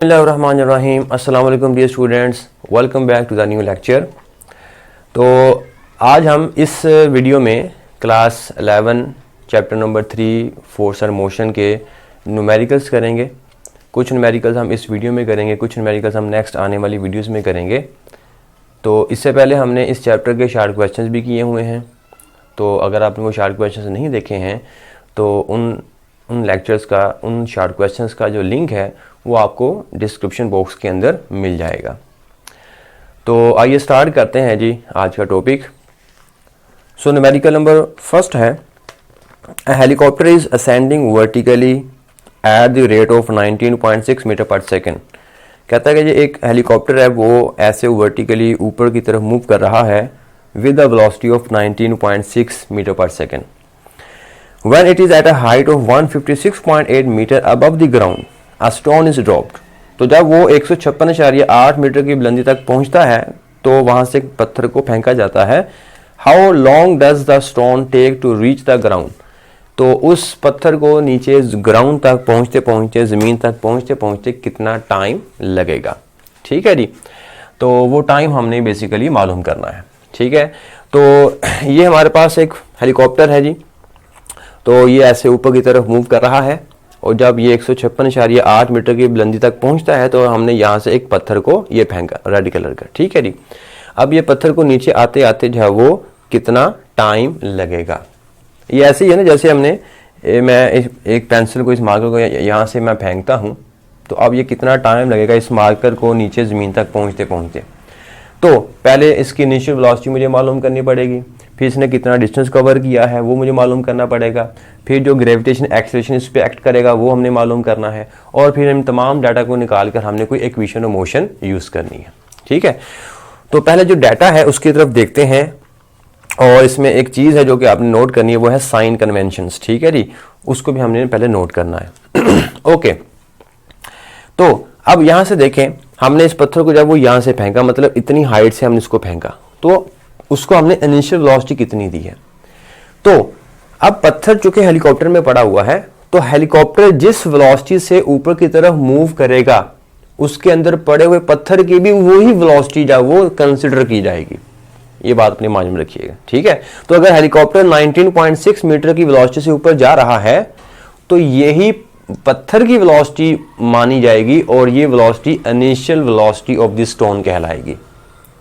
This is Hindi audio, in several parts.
बिस्मिल्लाहिर्रहमानिर्रहीम। अस्सलाम वालेकुम dear students, welcome back to the new lecture. तो आज हम इस वीडियो में class 11 chapter number 3 force and motion के न्यूमेरिकल्स करेंगे। कुछ न्यूमेरिकल्स हम इस वीडियो में करेंगे, कुछ न्यूमेरिकल्स हम नेक्स्ट आने वाली वीडियोस में करेंगे। तो इससे पहले हमने इस चैप्टर के शार्ट क्वेश्चंस भी किए हुए हैं, तो अगर आपने वो शार्ट क्वेश्चंस नहीं देखे हैं तो उन लेक्चर्स का, उन शार्ट क्वेश्चंस का जो लिंक है वो आपको डिस्क्रिप्शन बॉक्स के अंदर मिल जाएगा। तो आइए स्टार्ट करते हैं जी आज का topic. So numerical number first है, a helicopter is ascending vertically at the rate of 19.6 metre per second. कहता है कि एक हेलीकॉप्टर है वो ऐसे वर्टिकली ऊपर की तरफ मूव कर रहा है with a velocity of 19.6 metre per second. When it is at a height of 156.8 meter above the ground, a stone is dropped. तो जब वो 156.8 मीटर की बुलंदी तक पहुंचता है तो वहां से पत्थर को फेंका जाता है। How long does the stone take to reach the ground? तो उस पत्थर को नीचे ग्राउंड तक पहुंचते पहुंचते, जमीन तक पहुंचते पहुंचते कितना टाइम लगेगा। ठीक है जी, तो वो टाइम हमने बेसिकली मालूम करना है। ठीक है, तो ये हमारे पास एक हेलीकॉप्टर है जी। तो ये ऐसे ऊपर की तरफ मूव कर रहा है और जब ये 156.8 मीटर की बुलंदी तक पहुंचता है तो हमने यहाँ से एक पत्थर को ये फेंका रेड कलर का। ठीक है जी, अब ये पत्थर को नीचे आते आते जो है वो कितना टाइम लगेगा। ये ऐसे ही है ना, जैसे मैं एक पेंसिल को, इस मार्कर को यहाँ से मैं फेंकता हूँ तो अब ये कितना टाइम लगेगा इस मार्कर को नीचे ज़मीन तक पहुँचते पहुँचते। तो पहले इसकी इनिशियल वेलोसिटी मुझे मालूम करनी पड़ेगी, फिर इसने कितना डिस्टेंस कवर किया है वो मुझे मालूम करना पड़ेगा, फिर जो ग्रेविटेशन एक्सेलरेशन इस पर एक्ट करेगा वो हमने मालूम करना है, और फिर इन तमाम डाटा को निकाल कर हमने कोई इक्वेशन ऑफ मोशन यूज़ करनी है। ठीक है, तो पहले जो डाटा है उसकी तरफ देखते हैं, और इसमें एक चीज़ है जो कि आपने नोट करनी है, वो है साइन कन्वेंशंस। ठीक है जी, उसको भी हमने पहले नोट करना है। ओके, तो अब यहाँ से देखें, हमने इस पत्थर को जब वो यहाँ से फेंका, मतलब इतनी हाइट से हमने इसको फेंका, तो उसको हमने इनिशियल वेलोसिटी कितनी दी है। तो अब पत्थर चूंकि हेलीकॉप्टर में पड़ा हुआ है, तो हेलीकॉप्टर जिस वेलोसिटी से ऊपर की तरफ मूव करेगा उसके अंदर पड़े हुए पत्थर की भी वही वेलोसिटी जो वो कंसिडर की जाएगी। ये बात अपने माइंड में रखिएगा। ठीक है, तो अगर हेलीकॉप्टर 19.6 मीटर की वेलोसिटी से ऊपर जा रहा है तो यही पत्थर की वेलोसिटी मानी जाएगी और ये velocity initial velocity of the stone कहलाएगी।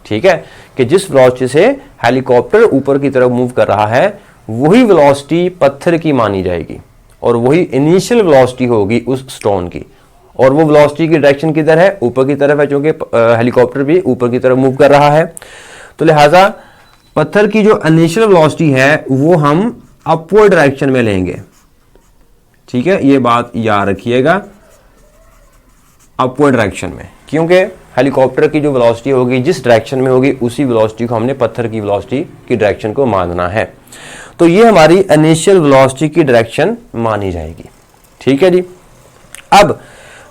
ठीक है, कि जिस वेलोसिटी से हेलीकॉप्टर ऊपर की तरफ मूव कर रहा है वही वेलोसिटी पत्थर की मानी जाएगी और वही इनिशियल वेलोसिटी होगी उस स्टोन की, और वो वेलोसिटी की डायरेक्शन किधर है, ऊपर की तरफ है, क्योंकि हेलीकॉप्टर भी ऊपर की तरफ मूव कर रहा है। तो लिहाजा पत्थर की जो इनिशियल वेलोसिटी है वो हम अपवर्ड डायरेक्शन में लेंगे। ठीक है, ये बात याद रखिएगा, अपवर्ड डायरेक्शन में, क्योंकि हेलीकॉप्टर की जो वेलोसिटी होगी जिस डायरेक्शन में होगी उसी वेलोसिटी को हमने पत्थर की वेलोसिटी की डायरेक्शन को मानना है। तो ये हमारी इनिशियल वेलोसिटी की डायरेक्शन मानी जाएगी। ठीक है जी, अब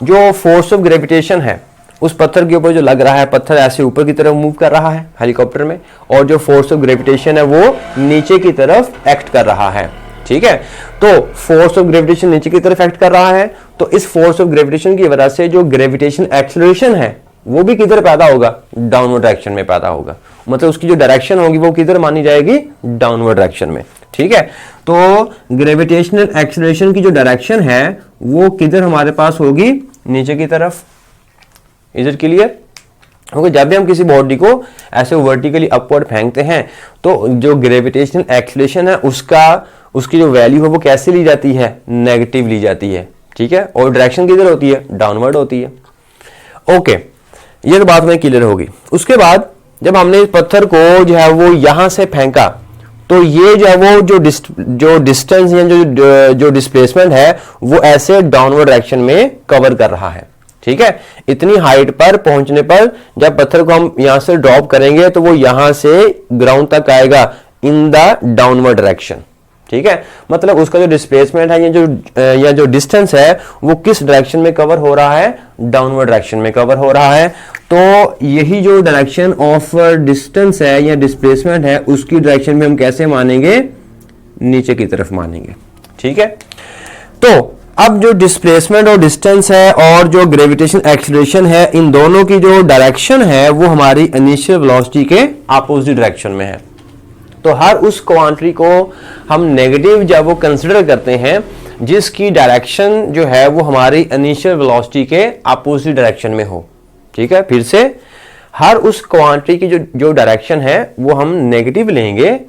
जो फोर्स ऑफ ग्रेविटेशन है उस पत्थर के ऊपर जो लग रहा है, पत्थर ऐसे ऊपर की तरफ मूव कर रहा है हेलीकॉप्टर में, और जो फोर्स ऑफ ग्रेविटेशन है वो नीचे की तरफ एक्ट कर रहा है। ठीक है, तो फोर्स ऑफ ग्रेविटेशन नीचे की तरफ एक्ट कर रहा है, तो इस फोर्स ऑफ ग्रेविटेशन की वजह से जो ग्रेविटेशन एक्सेलरेशन है वो भी किधर पैदा होगा, डाउनवर्ड डायरेक्शन में पैदा होगा। मतलब उसकी जो डायरेक्शन होगी वो किधर मानी जाएगी, डाउनवर्ड डायरेक्शन में। ठीक है, तो ग्रेविटेशनल एक्सेलरेशन की जो डायरेक्शन है वो किधर हमारे पास होगी, नीचे की तरफ। Is it clear? क्योंकि जब भी हम किसी बॉडी को ऐसे वर्टिकली अपवर्ड फेंकते हैं तो जो ग्रेविटेशनल एक्सेलरेशन है उसकी जो वैल्यू है वो कैसे ली जाती है, नेगेटिव ली जाती है। ठीक है, और डायरेक्शन किधर होती है, डाउनवर्ड होती है। ओके, ये तो बात में क्लियर होगी। उसके बाद जब हमने इस पत्थर को जो है वो यहां से फेंका तो ये जो है वो जो डिस्टेंस या जो डिस्प्लेसमेंट है वो ऐसे डाउनवर्ड डायरेक्शन में कवर कर रहा है। ठीक है, इतनी हाइट पर पहुंचने पर जब पत्थर को हम यहां से ड्रॉप करेंगे तो वो यहां से ग्राउंड तक आएगा इन द डाउनवर्ड डायरेक्शन। ठीक है, मतलब उसका जो डिस्प्लेसमेंट है या जो डिस्टेंस है वो किस डायरेक्शन में कवर हो रहा है, डाउनवर्ड डायरेक्शन में कवर हो रहा है। तो यही जो डायरेक्शन ऑफ डिस्टेंस है या डिस्प्लेसमेंट है उसकी डायरेक्शन में हम कैसे मानेंगे, नीचे की तरफ मानेंगे। ठीक है, तो अब जो डिस्प्लेसमेंट और डिस्टेंस है और जो ग्रेविटेशन एक्सीलरेशन है, इन दोनों की जो डायरेक्शन है वो हमारी इनिशियल वेलोसिटी के अपोजिट डायरेक्शन में है। तो हर उस क्वांटिटी को हम नेगेटिव जब वो कंसिडर करते हैं जिसकी डायरेक्शन जो है वो हमारी इनिशियल वेलोसिटी के अपोजिट डायरेक्शन में हो। ठीक है, फिर से हर उस क्वांटिटी की जो डायरेक्शन है वो हम नेगेटिव लेंगे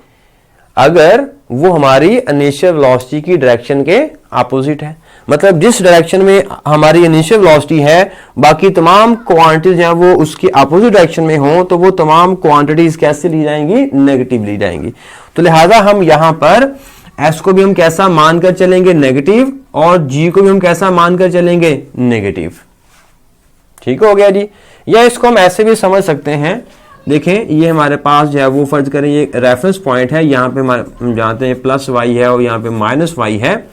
अगर वो हमारी इनिशियल वेलोसिटी की डायरेक्शन के अपोजिट है। मतलब जिस डायरेक्शन में हमारी इनिशियल वेलोसिटी है, बाकी तमाम क्वांटिटीज हैं वो उसकी अपोजिट डायरेक्शन में हो, तो वो तमाम क्वांटिटीज कैसे ली जाएंगी? नेगेटिव ली जाएंगी। तो लिहाजा हम यहां पर s को भी हम कैसा मानकर चलेंगे? नेगेटिव, और g को भी हम कैसा मानकर चलेंगे? नेगेटिव। ठीक हो गया जी। या इसको हम ऐसे भी समझ सकते हैं, देखें ये हमारे पास जो है वो फर्ज करें ये रेफरेंस पॉइंट है, यहाँ पे हम जानते हैं प्लस y है और यहाँ पे माइनस y है।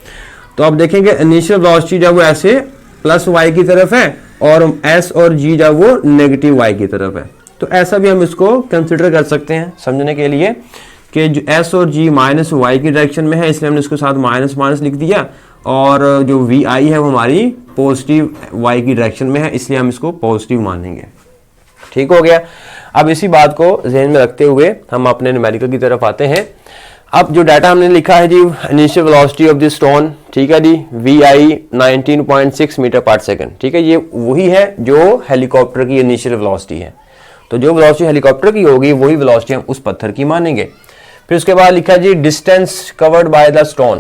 तो अब देखेंगे इनिशियल वेलोसिटी जब वो ऐसे प्लस y की तरफ है और s और g जब वो नेगेटिव y की तरफ है। तो ऐसा भी हम इसको कंसिडर कर सकते हैं समझने के लिए कि जो s और g माइनस y की डायरेक्शन में है, इसलिए हमने इसको साथ माइनस माइनस लिख दिया, और जो vi है वो हमारी पॉजिटिव y की डायरेक्शन में है, इसलिए हम इसको पॉजिटिव मानेंगे। ठीक हो गया। अब इसी बात को ध्यान में रखते हुए हम अपने न्यूमेरिकल की तरफ आते हैं। अब जो डाटा हमने लिखा है जी, initial velocity of the stone, ठीक है जी, vi 19.6 मीटर पर सेकंड। ठीक है, ये वही है जो हेलीकॉप्टर की इनिशियल वेलोसिटी है। तो जो वेलोसिटी हेलीकॉप्टर की होगी वही वेलोसिटी हम उस पत्थर की मानेंगे। फिर उसके बाद लिखा जी distance covered by the stone,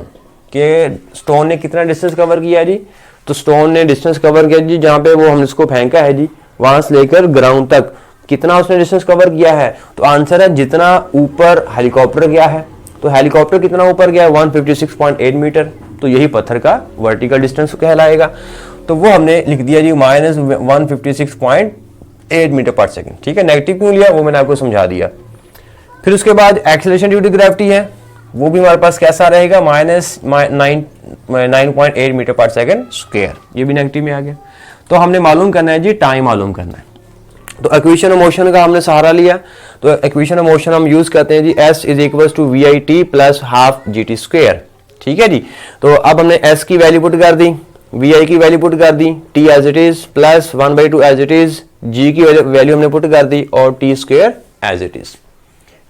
के स्टोन ने कितना डिस्टेंस कवर किया जी? तो स्टोन ने डिस्टेंस कवर किया जी, जहां पे वो हमने इसको फेंका है जी, वहां से लेकर ग्राउंड तक कितना उसने डिस्टेंस कवर किया है? तो आंसर है जितना ऊपर हेलीकॉप्टर गया है। तो हेलीकॉप्टर कितना ऊपर गया? 156.8 मीटर। तो यही पत्थर का वर्टिकल डिस्टेंस कहलाएगा। तो वो हमने लिख दिया जी माइनस 156.8 मीटर पर सेकंड। ठीक है, नेगेटिव क्यों लिया वो मैंने आपको समझा दिया। फिर उसके बाद एक्सेलरेशन ड्यू टू ग्रेविटी है, वो भी हमारे पास कैसा रहेगा? Minus 9.8 metre per second square. ये भी नेगेटिव में आ गया। तो हमने मालूम करना है जी, टाइम मालूम करना है। तो इक्वेशन ऑफ मोशन का हमने सहारा लिया। तो इक्वेशन ऑफ मोशन हम यूज करते हैं जी, s is equal to v i t plus half g t square. ठीक है जी। तो अब हमने s की वैल्यू पुट कर दी, वी आई की वैल्यू पुट कर दी, t as it is plus 1/2 as it is, g की वैल्यू हमने पुट कर दी और t square as it is.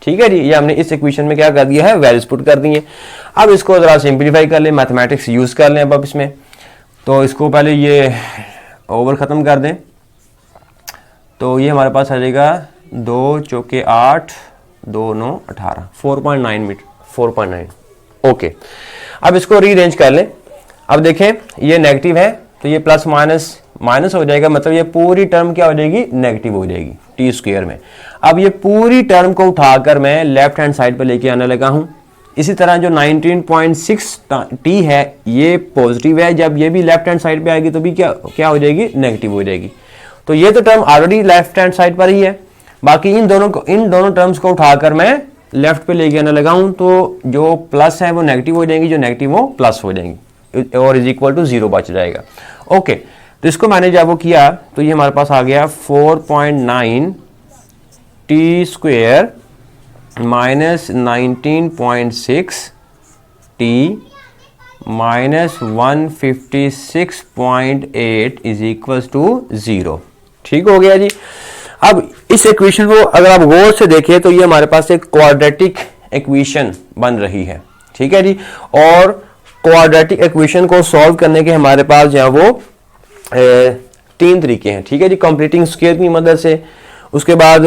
ठीक है जी, ये हमने इस इक्वेशन में क्या कर दिया है? वैल्यूज पुट कर दी है। अब इसको जरा सिंप्लीफाई कर लें, मैथमेटिक्स यूज कर लें अब इसमें। तो इसको पहले ये ओवर खत्म कर दें, तो ये हमारे पास आ जाएगा 2 चौके 8, 2 9 18, 4.9 मीटर, 4.9। ओके, अब इसको रीअरेंज कर लें। अब देखें ये नेगेटिव है तो ये प्लस माइनस माइनस हो जाएगा, मतलब ये पूरी टर्म क्या हो जाएगी? नेगेटिव हो जाएगी टी स्क्वायर में। अब ये पूरी टर्म को उठाकर मैं लेफ्ट हैंड साइड पर लेके आने लगा हूं। इसी तरह जो 19.6 टी है ये पॉजिटिव है, जब ये भी लेफ्ट हैंड साइड पे आएगी तो भी क्या हो जाएगी? नेगेटिव हो जाएगी। तो ये तो term already left hand side पर ही है, बाकी इन दोनों टर्म्स को उठाकर मैं लेफ्ट पे लेके आने लगा हूं, तो जो प्लस है वो नेगेटिव हो जाएंगी, जो नेगेटिव वो प्लस हो जाएंगी, और इज इक्वल टू 0 बच जाएगा। ओके, तो इसको मैंने जब वो किया तो ये हमारे पास आ गया 4.9 t square minus 19.6 t minus 156.8 is equal to 0। ठीक हो गया जी। अब इस इक्वेशन को अगर आप गौर से देखें तो ये हमारे पास एक क्वाड्रेटिक इक्वेशन बन रही है। ठीक है जी। और क्वाड्रेटिक इक्वेशन को सॉल्व करने के हमारे पास जो है वो 3 तरीके हैं। ठीक है जी। कंप्लीटिंग स्क्वायर की मदद से, उसके बाद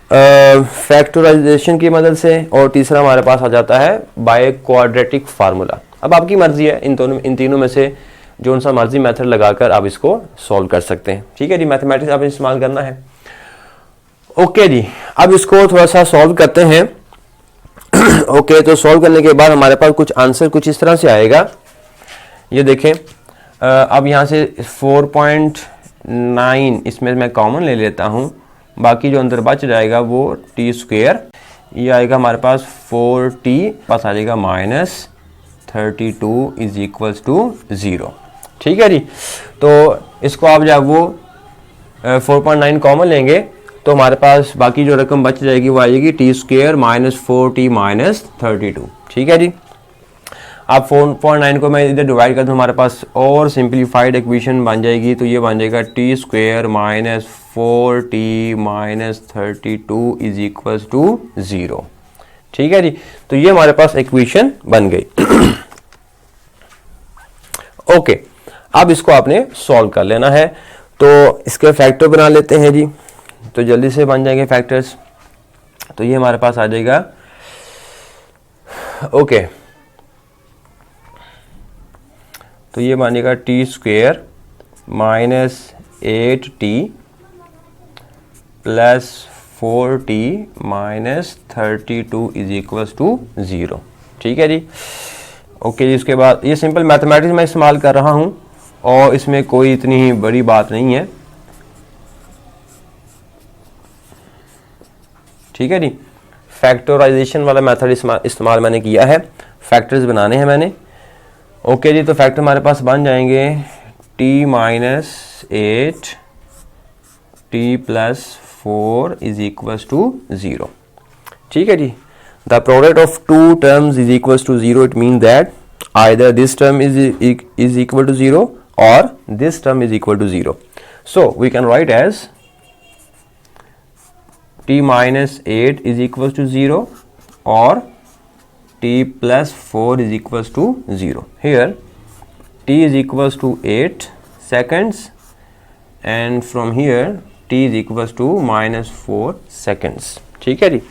फैक्टराइजेशन की मदद से, और तीसरा हमारे पास आ जाता है बाय क्वाड्रेटिक फार्मूला। अब आपकी मर्जी है इन तीनों में से जो सा मर्जी मेथड लगाकर आप इसको सॉल्व कर सकते हैं। ठीक है जी। मैथमेटिक्स आप इस्तेमाल करना है। ओके जी, अब इसको थोड़ा सा सॉल्व करते हैं। ओके, तो सॉल्व करने के बाद हमारे पास कुछ आंसर कुछ इस तरह से आएगा। ये देखें, अब यहाँ से 4.9 इसमें मैं कॉमन ले लेता हूँ, बाकी जो अंदर बच जाएगा वो टी स्क्वायर, ये आएगा हमारे पास 4t पास आ जाएगा माइनस 32 इज इक्वल्स टू 0। ठीक है जी। तो इसको आप जब वो 4.9 कॉमन लेंगे तो हमारे पास बाकी जो रकम बच जाएगी वो आएगी T square minus 4t minus 32। ठीक है जी। अब 4.9 को मैं इधर डिवाइड कर दूँ, हमारे पास और सिंप्लीफाइड इक्वेशन बन जाएगी, तो ये बन जाएगा t square minus 4t minus 32 is equal to 0। ठीक है जी, तो ये हमारे पास इक्वेशन बन गई। ओके, अब इसको आपने सॉल्व कर लेना है, तो इसके फैक्टर बना लेते हैं जी, तो जल्दी से बन जाएंगे फैक्टर्स। तो ये हमारे पास आ जाएगा, ओके, तो ये बनेगा t square minus 8t plus 4t minus 32 is equal to 0। ठीक है जी, ओके जी। उसके बाद ये सिंपल मैथमेटिक्स में इस्तेमाल कर रहा हूँ और इसमें कोई इतनी बड़ी बात नहीं है। ठीक है जी, फैक्टराइजेशन वाला मेथड इस्तेमाल मैंने किया है, फैक्टर्स बनाने हैं मैंने। ओके जी, तो फैक्टर हमारे पास बन जाएंगे t minus 8 t plus 4 is equal to 0। ठीक है जी, the product of two terms is equal to 0, it mean that either this term is equal to 0 or this term is equal to 0. So we can write as t minus 8 is equal to 0 or t plus 4 is equal to 0. Here t is equal to 8 seconds and from here t is equal to minus 4 seconds. ठीक है जी,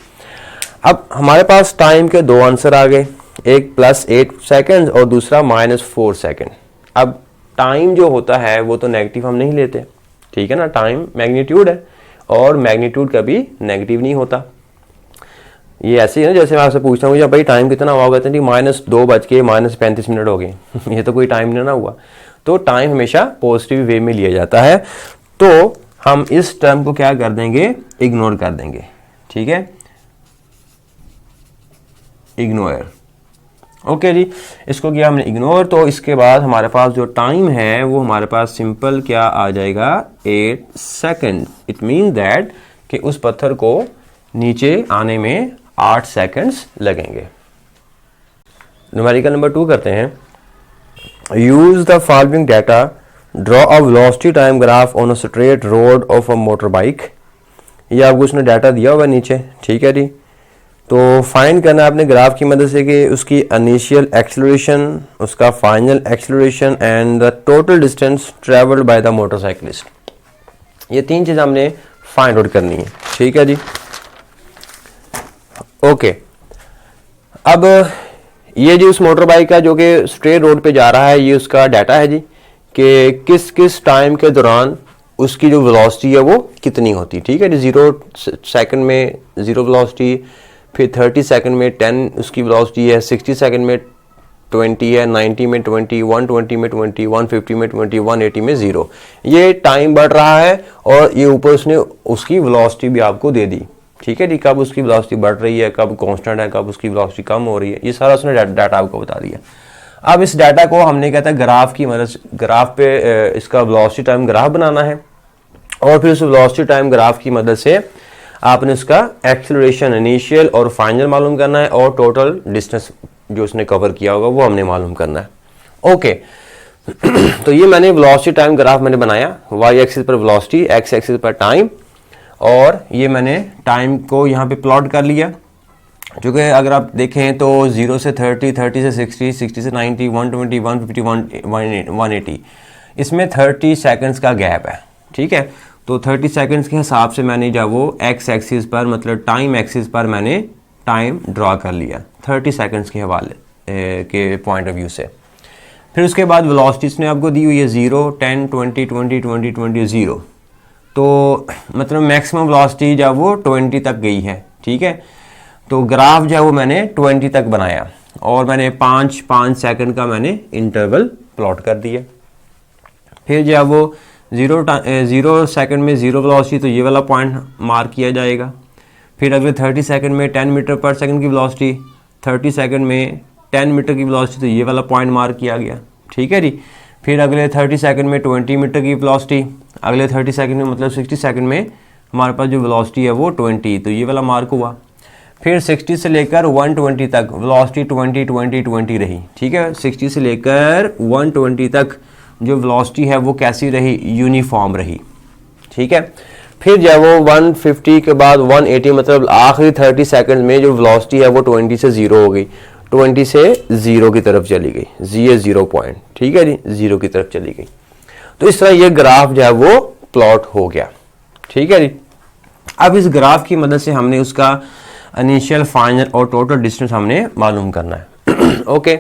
अब हमारे पास टाइम के दो आंसर आ गए, एक प्लस 8 सेकेंड और दूसरा माइनस 4 सेकेंड। अब टाइम जो होता है वो तो नेगेटिव हम नहीं लेते, ठीक है ना, टाइम मैग्नीट्यूड है और मैग्नीट्यूड कभी नेगेटिव नहीं होता। ये ऐसे ही है ना, जैसे मैं आपसे पूछता हूँ भाई टाइम कितना हुआ, कहते हैं -2:35 हो गए ये तो कोई टाइम नहीं ना हुआ। तो टाइम हमेशा पॉजिटिव वे में लिया जाता है, तो हम इस टर्म को क्या कर देंगे, इग्नोर कर देंगे। ठीक है, इग्नोर। ओके जी, इसको किया हमने इग्नोर। तो इसके बाद हमारे पास जो टाइम है वो हमारे पास सिंपल क्या आ जाएगा, 8 सेकेंड। इट मीन दैट कि उस पत्थर को नीचे आने में 8 सेकेंड्स लगेंगे। न्यूमेरिकल नंबर 2 करते हैं। Use the following data, draw a velocity time graph on a straight road of a motor bike. ये आपको उसने डाटा दिया हुआ नीचे। ठीक है जी, तो फाइंड करना है आपने ग्राफ की मदद से कि उसकी इनिशियल एक्सेलरेशन, उसका final acceleration and the total distance travelled by the motorcyclist. ये तीन चीज़ हमने फाइंड आउट करनी है। ठीक है जी, ओके। अब ये जी उस मोटर बाइक का जो कि स्ट्रेट रोड पे जा रहा है, ये उसका डाटा है जी कि किस किस टाइम के दौरान उसकी जो वेलोसिटी है वो कितनी होती है। ठीक है जी, 0 सेकंड में 0 वेलोसिटी, फिर 30 सेकंड में 10 उसकी वेलोसिटी है, 60 सेकंड में 20 है, 90 में 20, 120 में 20, 150 में 20, 180 में 0। ये टाइम बढ़ रहा है और ये ऊपर उसने उसकी वेलोसिटी भी आपको दे दी। ठीक है जी, कब उसकी वेलोसिटी बढ़ रही है, कब कांस्टेंट है, कब उसकी वेलोसिटी कम हो रही है, ये सारा उसने डाटा आपको बता दिया। अब इस डाटा को हमने कहता है ग्राफ की मदद से, ग्राफ पे इसका वेलोसिटी टाइम ग्राफ बनाना है और फिर उस वेलोसिटी टाइम ग्राफ की मदद से आपने उसका एक्सेलरेशन इनिशियल और फाइनल मालूम करना है और टोटल डिस्टेंस जो उसने कवर किया होगा वो हमने मालूम करना है। ओके तो ये मैंने वेलोसिटी टाइम ग्राफ मैंने बनाया, वाई एक्सिस पर वेलोसिटी, एक्स एक्सिस पर टाइम, और ये मैंने टाइम को यहाँ पे प्लॉट कर लिया। जो कि अगर आप देखें तो 0 से 30, 30 से 60, 60 से 90, 120, 150, 180, इसमें 30 सेकंड्स का गैप है। ठीक है, तो 30 सेकंड्स के हिसाब से मैंने जब वो एक्स एक्सिस पर, मतलब टाइम एक्सिस पर मैंने टाइम ड्रॉ कर लिया 30 सेकंड्स के हवाले के पॉइंट ऑफ व्यू से। फिर उसके बाद वेलोसिटीज ने आपको दी हुई है 0, 10, 20, 20, 20, 20, 0। तो मतलब मैक्सिमम वेलोसिटी जब वो 20 तक गई है। ठीक है, तो ग्राफ जो है वो मैंने 20 तक बनाया और मैंने 5 सेकंड का मैंने इंटरवल प्लॉट कर दिया। फिर जब वो 0 सेकंड में 0 वेलोसिटी, तो ये वाला पॉइंट मार्क किया जाएगा। फिर अगले 30 सेकंड में 10 मीटर पर सेकंड की वेलोसिटी, 30 सेकंड में 10 मीटर की वेलोसिटी, तो ये वाला पॉइंट मार्क किया गया। ठीक है जी, फिर अगले 30 सेकंड में 20 मीटर की वेलोसिटी, अगले 30 सेकंड में मतलब 60 सेकंड में हमारे पास जो वेलोसिटी है वो 20, तो ये वाला मार्क हुआ। फिर 60 से लेकर 120 तक वेलोसिटी 20 रही, ठीक है। 60 से लेकर 120 तक जो वेलोसिटी है वो कैसी रही, यूनिफॉर्म रही, ठीक है। फिर जब वो 150 के बाद 180 मतलब आखिरी 30 सेकंड में जो वेलोसिटी है वो 20 से 0 हो गई, 20 से 0 की तरफ चली गई, ये 0 पॉइंट, ठीक है जी, 0 की तरफ चली गई। तो इस तरह ये ग्राफ जो है वो प्लॉट हो गया, ठीक है जी। अब इस ग्राफ की मदद से हमने उसका इनिशियल, फाइनल और टोटल डिस्टेंस हमने मालूम करना है। ओके,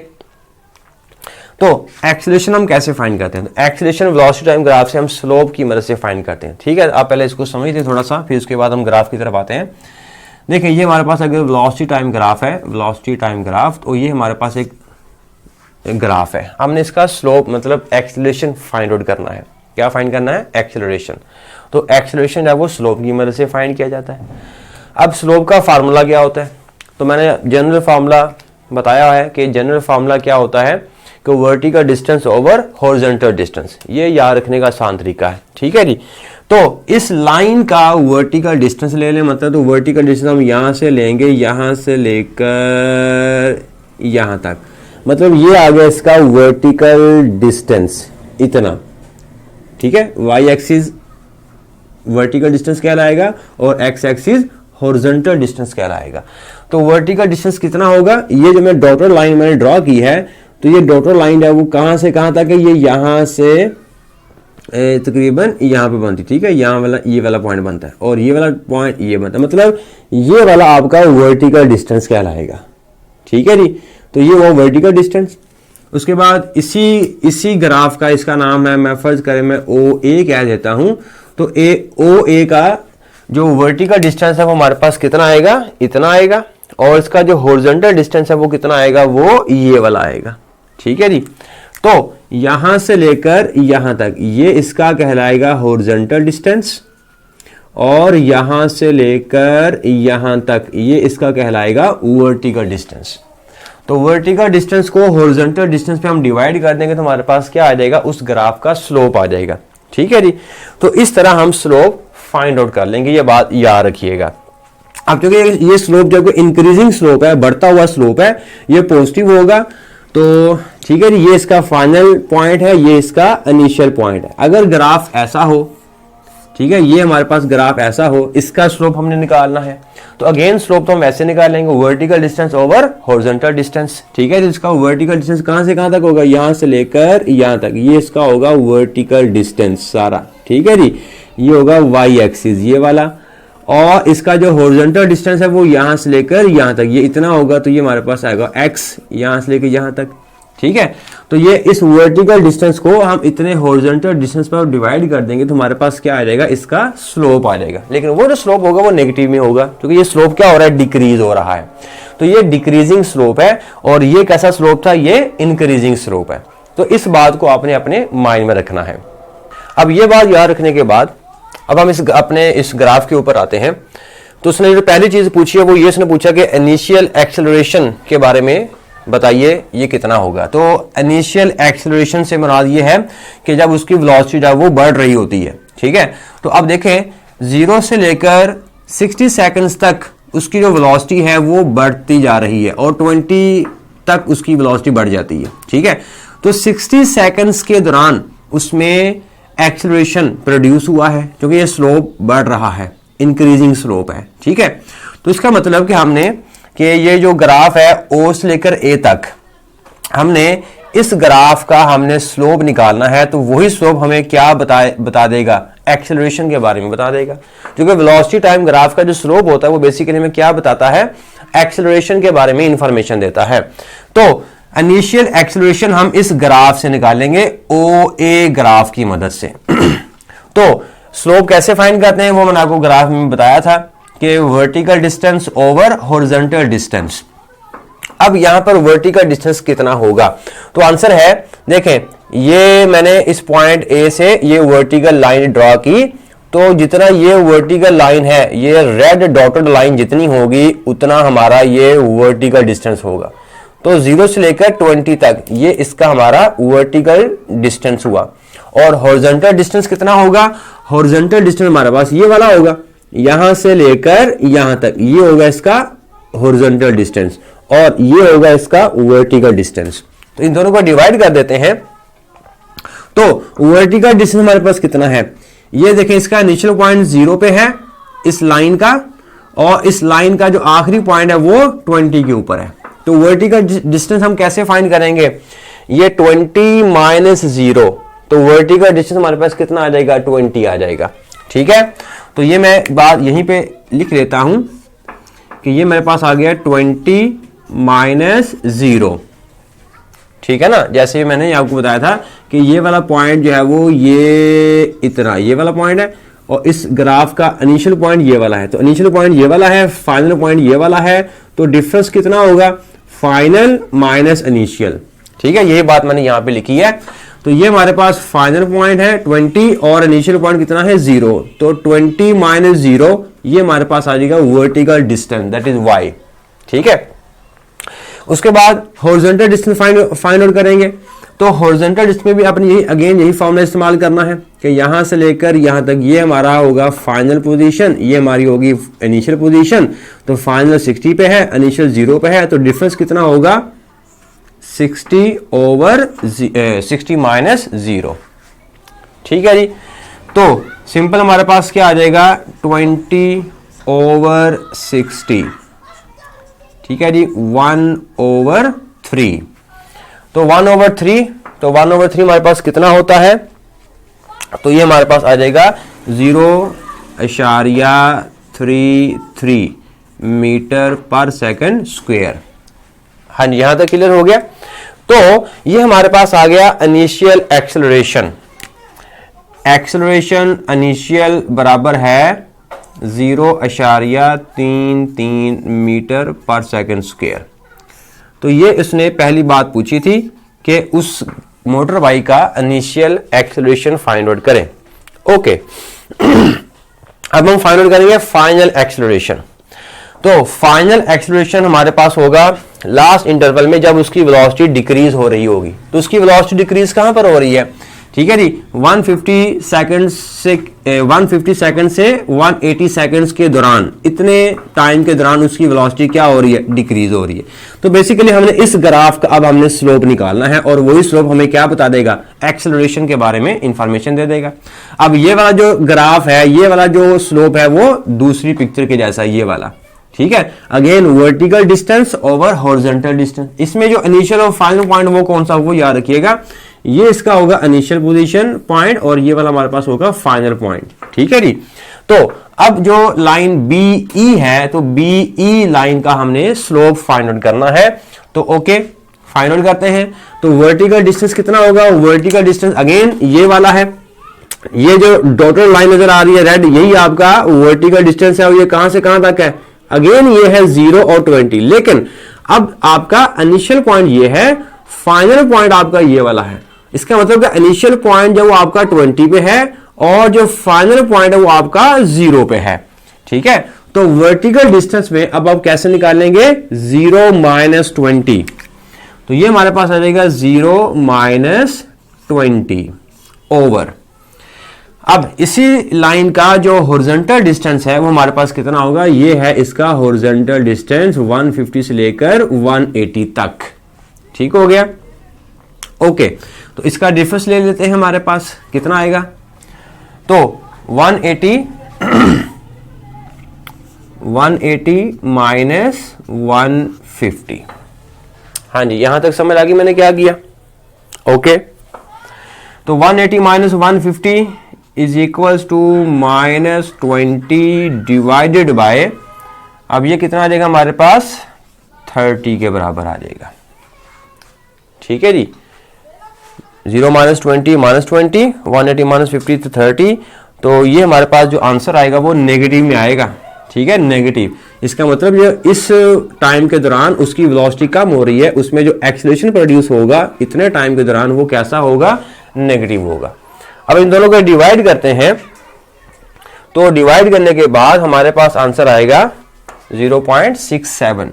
तो एक्सेलरेशन हम कैसे फाइंड करते हैं? तो एक्सेलरेशन वेलोसिटी टाइम ग्राफ से हम स्लोप की मदद से फाइंड करते हैं, ठीक है। आप पहले इसको समझ लें थोड़ा सा, फिर उसके बाद हम ग्राफ की तरफ आते हैं। देखिए ये हमारे पास अगर वेलोसिटी टाइम ग्राफ है, वेलोसिटी टाइम ग्राफ, तो ये हमारे पास एक ग्राफ है, हमने इसका स्लोप मतलब एक्सेलरेशन फाइंड आउट करना है। क्या फाइंड करना है? एक्सेलरेशन। तो एक्सेलरेशन जो है वो स्लोप की मदद से फाइंड किया जाता है। अब स्लोप का फार्मूला क्या होता है? तो मैंने जनरल फार्मूला बताया है कि जनरल फार्मूला क्या होता है कि vertical distance over horizontal distance, ये याद रखने का आसान तरीका है, ठीक है जी। तो इस लाइन का वर्टिकल डिस्टेंस ले लें, मतलब तो वर्टिकल डिस्टेंस हम यहां से लेंगे, यहां से लेकर यहां तक, मतलब ये आ गया इसका वर्टिकल डिस्टेंस इतना, ठीक है। वाई एक्सिस वर्टिकल डिस्टेंस कहलाएगा और एक्स एक्सिस हॉरिजॉन्टल डिस्टेंस कहलाएगा। तो वर्टिकल डिस्टेंस कितना होगा? ये जो मैं डॉटेड लाइन मैंने ड्रॉ की है, तो ये डॉटेड लाइन है वो कहां से कहां तक है? ये यहां से तकरीबन यहां पे बनती, ठीक है। यहां वाला ये वाला पॉइंट बनता है और ये वाला पॉइंट ये बनता है, मतलब ये वाला आपका वर्टिकल डिस्टेंस कहलाएगा, ठीक है जी। तो ये वो वर्टिकल डिस्टेंस। उसके बाद इसी ग्राफ का इसका नाम है, मैं फर्ज करें मैं ओ ए कह देता हूं, तो ओ ए का जो वर्टिकल डिस्टेंस है वो हमारे पास कितना आएगा? इतना आएगा। और इसका जो हॉरिजॉन्टल डिस्टेंस है वो कितना आएगा? वो ये वाला आएगा, ठीक है जी। तो यहां से लेकर यहां तक ये इसका कहलाएगा हॉरिजॉन्टल डिस्टेंस, और यहां से लेकर यहां तक ये इसका कहलाएगा वर्टिकल डिस्टेंस। तो वर्टिकल डिस्टेंस को हॉरिजॉन्टल डिस्टेंस पे हम डिवाइड कर देंगे तो हमारे पास क्या आ जाएगा? उस ग्राफ का स्लोप आ जाएगा, ठीक है जी। तो इस तरह हम स्लोप फाइंड आउट कर लेंगे, ये बात याद रखिएगा। अब क्योंकि ये स्लोप जो इंक्रीजिंग स्लोप है, बढ़ता हुआ स्लोप है, ये पॉजिटिव होगा, तो ठीक है जी। ये इसका फाइनल पॉइंट है, ये इसका इनिशियल पॉइंट है। अगर ग्राफ ऐसा हो, ठीक है, ये हमारे पास ग्राफ ऐसा हो, इसका स्लोप हमने निकालना है, तो अगेन स्लोप तो हम ऐसे निकालेंगे, vertical distance over horizontal distance, ठीक है। इसका वर्टिकल डिस्टेंस कहां से कहां तक होगा? यहां से लेकर यहां तक, ये इसका होगा वर्टिकल डिस्टेंस सारा, ठीक है जी। ये होगा वाई एक्सिस ये वाला, और इसका जो हॉरिजॉन्टल डिस्टेंस है वो यहां से लेकर यहां तक, ये इतना होगा, तो ये हमारे पास आएगा एक्स, यहां से लेकर यहां तक, ठीक है। तो ये इस वर्टिकल डिस्टेंस को हम इतने हॉरिजॉन्टल डिस्टेंस पर डिवाइड कर देंगे तो हमारे पास क्या आ जाएगा? इसका स्लोप आ जाएगा। लेकिन वो जो स्लोप होगा वो नेगेटिव में होगा, क्योंकि ये स्लोप क्या हो रहा है? डिक्रीज हो रहा है। तो ये डिक्रीजिंग स्लोप है, और ये कैसा स्लोप था? ये इंक्रीजिंग स्लोप है। तो इस बात को आपने अपने माइंड में रखना है। अब ये बात याद रखने के बाद अब हम अपने इस ग्राफ के ऊपर आते हैं। तो उसने जो पहली चीज पूछी है वो ये, उसने पूछा कि इनिशियल एक्सेलरेशन के बारे में बताइए, ये कितना होगा। तो इनिशियल एक्सेलरेशन से मुराद ये है कि जब उसकी वेलोसिटी वो बढ़ रही होती है, ठीक है। तो अब देखें 0 से लेकर 60 सेकंड्स तक उसकी जो वेलोसिटी है वो बढ़ती जा रही है, और 20 तक उसकी वेलोसिटी बढ़ जाती है, ठीक है। तो 60 सेकंड्स के दौरान उसमें एक्सेलरेशन प्रोड्यूस हुआ है, क्योंकि ये स्लोप बढ़ रहा है, इंक्रीजिंग स्लोप है, ठीक है। तो इसका मतलब कि हमने कि ये जो ग्राफ है ओ से लेकर ए तक, हमने इस ग्राफ का हमने स्लोप निकालना है, तो वही स्लोप हमें क्या बता देगा? एक्सेलरेशन के बारे में बता देगा। क्योंकि वेलोसिटी टाइम ग्राफ का जो स्लोप होता है वो बेसिकली हमें क्या बताता है? एक्सेलरेशन के बारे में इंफॉर्मेशन देता है। तो इनिशियल एक्सेलरेशन हम इस ग्राफ से निकालेंगे, ओ ए ग्राफ की मदद से। तो स्लोप कैसे फाइंड करते हैं वो मैंने आपको ग्राफ में बताया था कि vertical distance over horizontal distance. अब यहां पर वर्टिकल डिस्टेंस कितना होगा? तो आंसर है, देखें ये मैंने इस पॉइंट ए से ये वर्टिकल लाइन ड्रॉ की, तो जितना ये वर्टिकल लाइन है, ये रेड डॉटेड लाइन जितनी होगी उतना हमारा ये वर्टिकल डिस्टेंस होगा। तो 0 से लेकर 20 तक ये इसका हमारा वर्टिकल डिस्टेंस हुआ। और हॉरिजॉन्टल डिस्टेंस कितना होगा? हॉरिजॉन्टल डिस्टेंस हमारे पास ये वाला होगा, यहां से लेकर यहां तक, ये होगा इसका हॉरिजॉन्टल डिस्टेंस और ये होगा इसका वर्टिकल डिस्टेंस। तो इन दोनों को डिवाइड कर देते हैं। तो वर्टिकल डिस्टेंस हमारे पास कितना है, ये देखें, इसका इनिशियल पॉइंट 0 पे है इस लाइन का, और इस लाइन का जो आखिरी पॉइंट है वो 20 के ऊपर है। तो वर्टिकल डिस्टेंस हम कैसे फाइंड करेंगे, ये 20 माइनस 0, तो वर्टिकल डिस्टेंस हमारे पास कितना आ जाएगा, 20 आ जाएगा। ठीक है, तो ये मैं बात यहीं पे लिख लेता हूं कि ये मेरे पास आ गया 20 माइनस 0। ठीक है ना, जैसे मैंने आपको बताया था कि ये वाला पॉइंट जो है वो ये इतना, ये वाला पॉइंट है, और इस ग्राफ का इनिशियल पॉइंट ये वाला है। तो इनिशियल पॉइंट ये वाला है, फाइनल पॉइंट ये वाला है, तो डिफरेंस कितना होगा, फाइनल माइनस इनिशियल। ठीक है, यही बात मैंने यहां पे लिखी है। तो ये हमारे पास फाइनल पॉइंट है 20 और इनिशियल पॉइंट कितना है 0, तो 20 माइनस 0 ये हमारे पास आ जाएगा vertical distance, that is y। ठीक है, उसके बाद हॉरिजॉन्टल डिस्टेंस फाइंड आउट करेंगे। तो हॉरिजॉन्टल डिस्टेंस में भी अपने यही फॉर्मूला इस्तेमाल करना है कि यहां से लेकर यहां तक ये हमारा होगा फाइनल पोजीशन, ये हमारी होगी इनिशियल पोजीशन। तो फाइनल 60 पे है, इनिशियल 0 पे है, तो डिफरेंस कितना होगा 60 माइनस 0। ठीक है जी, तो सिंपल हमारे पास क्या आ जाएगा 20/60। ठीक है जी, 1/3। तो 1/3, तो 1/3 हमारे पास कितना होता है, तो ये हमारे पास आ जाएगा 0.33 मीटर पर सेकंड स्क्वायर। हाँ जी, यहां तक क्लियर हो गया। तो ये हमारे पास आ गया इनिशियल एक्सेलरेशन। एक्सेलरेशन इनिशियल बराबर है 0.33 मीटर पर सेकंड स्क्वायर। तो ये इसने पहली बात पूछी थी कि उस मोटर बाइक का इनिशियल एक्सेलरेशन फाइंड आउट करें। ओके, अब हम फाइंड आउट करेंगे फाइनल एक्सेलरेशन। तो फाइनल एक्सेलरेशन हमारे पास होगा लास्ट इंटरवल में, जब उसकी वेलोसिटी डिक्रीज हो रही होगी। तो उसकी वेलोसिटी डिक्रीज कहां पर हो रही है, ठीक है जी, 150 सेकंड से 180 सेकंड्स के दौरान, इतने टाइम के दौरान उसकी वेलोसिटी क्या हो रही है, डिक्रीज हो रही है। तो बेसिकली हमने इस ग्राफ का अब हमने स्लोप निकालना है, और वही स्लोप हमें क्या बता देगा, एक्सेलरेशन के बारे में इंफॉर्मेशन दे देगा। अब ये वाला जो ग्राफ है, ये वाला जो स्लोप है वो दूसरी पिक्चर के जैसा, ये वाला। ठीक है, again vertical distance over horizontal distance. इसमें जो इनिशियल और फाइनल पॉइंट वो कौन सा, वो याद रखिएगा, ये इसका होगा इनिशियल पोजीशन पॉइंट, और ये वाला हमारे पास होगा फाइनल पॉइंट। ठीक है जी, तो अब जो लाइन BE है, तो BE लाइन का हमने स्लोप फाइंड आउट करना है। तो ओके, फाइंड आउट करते हैं। तो वर्टिकल डिस्टेंस कितना होगा, वर्टिकल डिस्टेंस अगेन ये वाला है, ये जो डॉटेड लाइन नजर आ रही है रेड, यही आपका वर्टिकल डिस्टेंस है, और ये कहां से कहां तक है, अगेन ये है 0 और 20। लेकिन अब आपका इनिशियल पॉइंट ये है, फाइनल पॉइंट आपका ये वाला है। इसका मतलब कि इनिशियल पॉइंट जो वो आपका 20 पे है, और जो फाइनल पॉइंट है वो आपका 0 पे है। ठीक है, तो वर्टिकल डिस्टेंस में अब आप कैसे निकालेंगे, 0 माइनस 20। तो ये हमारे पास आ जाएगा 0 माइनस 20 ओवर। अब इसी लाइन का जो हॉरिजॉन्टल डिस्टेंस है वो हमारे पास कितना होगा, ये है इसका हॉरिजॉन्टल डिस्टेंस 150 से लेकर 180 तक। ठीक हो गया, ओके। तो इसका डिफरेंस ले लेते हैं, हमारे पास कितना आएगा, तो 180 माइनस 150। हाँ जी, यहां तक समझ आ गई मैंने क्या किया, ओके। तो 180 minus 150 is equals to minus 20 divided by, अब ये कितना आ जाएगा हमारे पास, 30 के बराबर आ जाएगा। ठीक है जी, 0 माइनस 20 माइनस 20, 180 माइनस 50 तो 30। तो ये हमारे पास जो आंसर आएगा वो नेगेटिव में आएगा। ठीक है, नेगेटिव। इसका मतलब ये इस टाइम के दौरान उसकी वेलोसिटी कम हो रही है, उसमें जो एक्सीलरेशन प्रोड्यूस होगा इतने टाइम के दौरान वो कैसा होगा, नेगेटिव होगा। अब इन दोनों को डिवाइड करते हैं, तो डिवाइड करने के बाद हमारे पास आंसर आएगा 0.67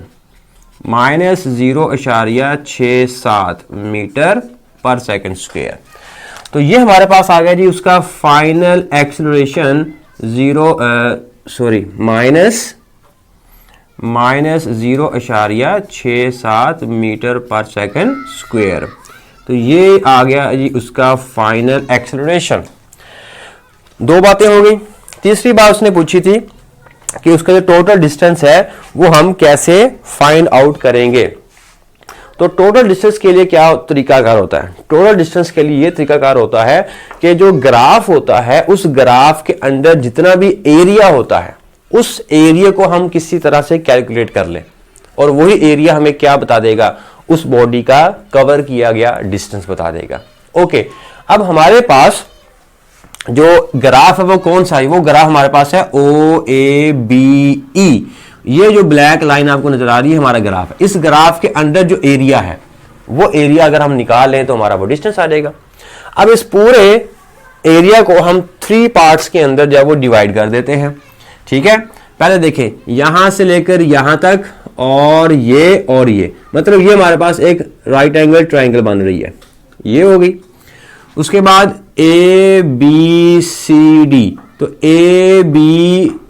minus 0.67 metre per second square. तो ये हमारे पास आ गया जी उसका final acceleration -0.67 metre per second square. तो ये आ गया जी उसका फाइनल एक्सेलरेशन। दो बातें हो गई। तीसरी बात उसने पूछी थी कि उसका जो टोटल डिस्टेंस है वो हम कैसे फाइंड आउट करेंगे। तो टोटल डिस्टेंस के लिए क्या तरीकाकार होता है? टोटल डिस्टेंस के लिए ये तरीकाकार होता है कि जो ग्राफ होता है उस ग्राफ के अंदर जितना भी एरिया होता है उस एरिया को हम किसी तरह से कैलकुलेट कर लें और वही एरिया हमें क्या बता देगा, उस बॉडी का कवर किया गया डिस्टेंस बता देगा। ओके, अब हमारे पास जो ग्राफ है वो कौन सा है? वो ग्राफ हमारे पास है OABE। ये जो ब्लैक लाइन आपको नजर आ रही है हमारा ग्राफ है। इस ग्राफ के अंदर जो एरिया है वो एरिया अगर हम निकाल लें तो हमारा वो डिस्टेंस आ जाएगा। अब इस पूरे एरिया को हम 3 पार्ट्स के अंदर जो है वो डिवाइड कर देते हैं। ठीक है, पहले देखें यहां से लेकर यहां तक और ये मतलब ये हमारे पास एक राइट एंगल ट्राइंगल बन रही है, ये हो गई। उसके बाद ABCD, तो AB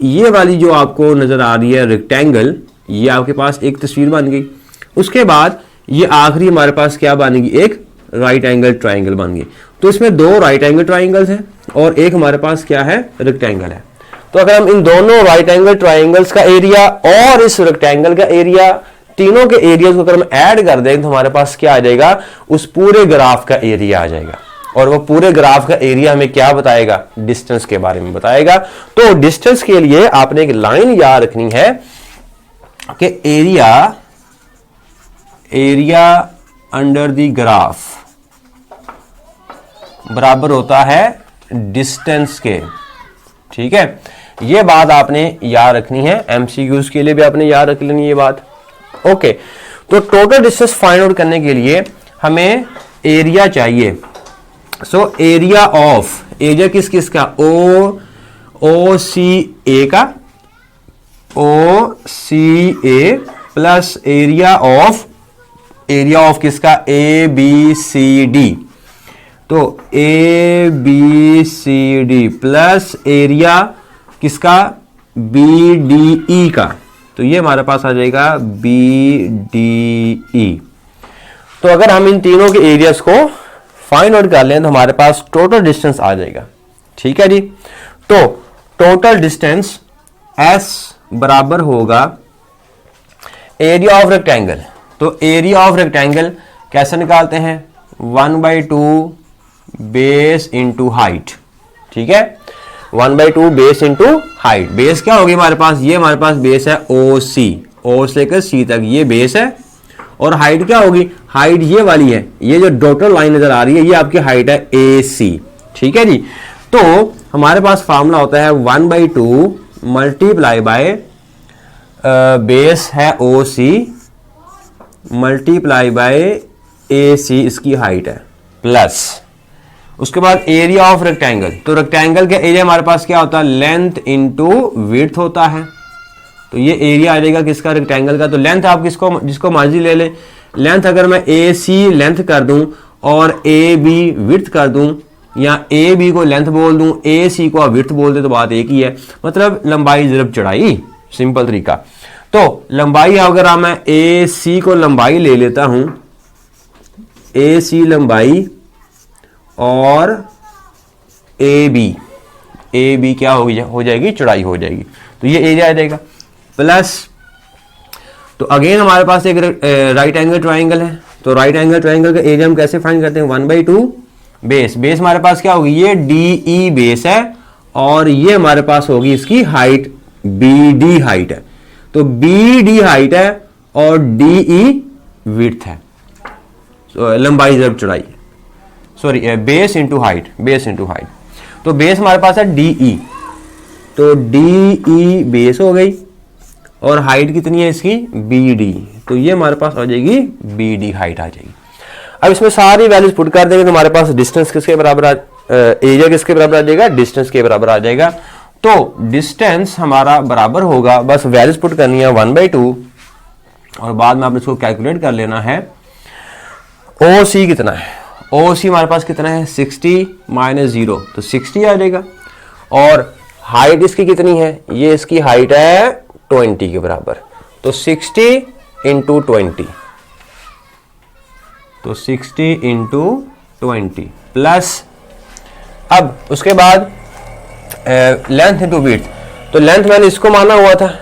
ये वाली जो आपको नजर आ रही है रेक्टेंगल, ये आपके पास एक तस्वीर बन गई। उसके बाद ये आखिरी हमारे पास क्या बनेगी, एक राइट एंगल ट्राइंगल बन गई। तो इसमें 2 राइट एंगल ट्राइंगल्स हैं और एक हमारे पास क्या है, रेक्टेंगल है। तो अगर हम इन दोनों राइट एंगल ट्राइंगल्स का एरिया और इस रेक्टेंगल का एरिया, तीनों के एरियाज को अगर हम ऐड कर दें तो हमारे पास क्या आ जाएगा, उस पूरे ग्राफ का एरिया आ जाएगा। और वो पूरे ग्राफ का एरिया हमें क्या बताएगा, डिस्टेंस के बारे में बताएगा। तो डिस्टेंस के लिए आपने एक लाइन याद रखनी है कि एरिया अंडर द ग्राफ बराबर होता है डिस्टेंस के। ठीक है, ये बात आपने याद रखनी है, एमसीक्यूज के लिए भी आपने याद रख लेनी ये बात। ओके, तो टोटल डिस्टेंस फाइंड आउट करने के लिए हमें एरिया चाहिए। सो एरिया ऑफ, एरिया किस किस का, OCA का, OCA प्लस एरिया ऑफ किसका, ABCD। तो ABCD प्लस एरिया किसका, BDE का। तो ये हमारे पास आ जाएगा BDE। तो अगर हम इन तीनों के एरियाज को फाइंड आउट कर लें तो हमारे पास टोटल डिस्टेंस आ जाएगा। ठीक है जी, तो टोटल डिस्टेंस S बराबर होगा एरिया ऑफ रेक्टेंगल। तो एरिया ऑफ रेक्टेंगल कैसे निकालते हैं, 1/2 बेस इंटू हाइट। ठीक है, 1/2 बेस इंटू हाइट। बेस क्या होगी हमारे पास, ये हमारे पास बेस है OC, O से लेकर C तक ये बेस है। और हाइट क्या होगी, हाइट ये वाली है, ये जो डॉटेड लाइन नजर आ रही है ये आपकी हाइट है AC। ठीक है जी, तो हमारे पास फार्मूला होता है 1/2 मल्टीप्लाई बाय बेस है OC मल्टीप्लाई बाय AC, इसकी हाइट है, प्लस उसके बाद एरिया ऑफ रेक्टेंगल। तो रेक्टेंगल का एरिया हमारे पास क्या होता है, लेंथ इंटू विड्थ होता है। तो ये एरिया आ जाएगा किसका, रेक्टेंगल का। तो लेंथ आप जिसको मर्जी ले ले। लेंथ अगर मैं AC लेंथ कर दूं और AB विड्थ कर दूं, या AB को लेंथ बोल दूं, AC को विड्थ बोल दे, तो बात एक ही है, मतलब लंबाई ज़रब चौड़ाई, सिंपल तरीका। तो लंबाई अगर मैं AC को लंबाई ले लेता हूं, AC लंबाई और AB क्या हो जाएगी, चौड़ाई हो जाएगी। तो ये एरिया आ जाएगा, प्लस तो अगेन हमारे पास एक राइट एंगल ट्राइंगल है। तो राइट एंगल ट्राइंगल का एरिया हम कैसे फाइंड करते हैं, 1/2 बेस हमारे पास क्या होगी, ये DE बेस है और ये हमारे पास होगी इसकी हाइट, BD हाइट है। तो BD हाइट है और DE विड्थ है, लंबाई ज़रब चौड़ाई, सॉरी बेस इंटू हाइट। तो बेस हमारे पास है DE, तो DE बेस हो गई और हाइट कितनी है इसकी, BD। तो ये हमारे पास आ जाएगी BD हाइट आ जाएगी। अब इसमें सारी वैल्यूज पुट कर देंगे तो हमारे पास डिस्टेंस किसके बराबर, एरिया किसके बराबर आ जाएगा, डिस्टेंस के बराबर आ जाएगा। तो डिस्टेंस हमारा बराबर होगा, बस वैल्यूज पुट करनी है 1/2 और बाद में आपने इसको कैलकुलेट कर लेना है। OC कितना है, OC हमारे पास कितना है, 60 - 0, तो 60 आ जाएगा। और हाइट इसकी कितनी है, ये इसकी हाइट है 20 के बराबर। तो 60 इंटू 20, तो 60 इंटू 20 प्लस, अब उसके बाद लेंथ इंटू विड्थ, तो लेंथ मैंने इसको माना हुआ था,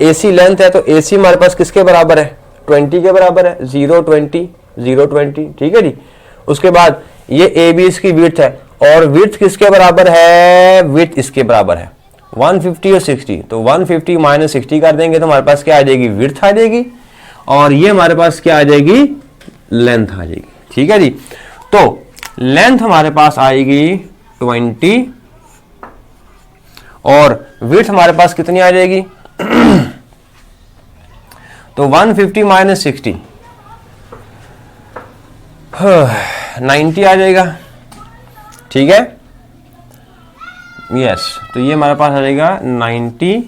AC लेंथ है, तो AC हमारे पास किसके बराबर है, 20 के बराबर है, 0 20 0 20, ठीक है जी। उसके बाद ये AB इसकी विड्थ है, और विड्थ किसके बराबर है, विड्थ इसके बराबर है 150 और 60, तो 150 माइनस 60 कर देंगे तो हमारे पास क्या आ जाएगी, विड्थ आ जाएगी, और ये हमारे पास क्या आ जाएगी, लेंथ आ जाएगी, ठीक है जी। तो लेंथ हमारे पास आएगी 20 और विड्थ हमारे पास कितनी आ जाएगी तो 150 माइनस 60 90 आ जाएगा, ठीक है, यस। तो ये हमारे पास आ जाएगा 90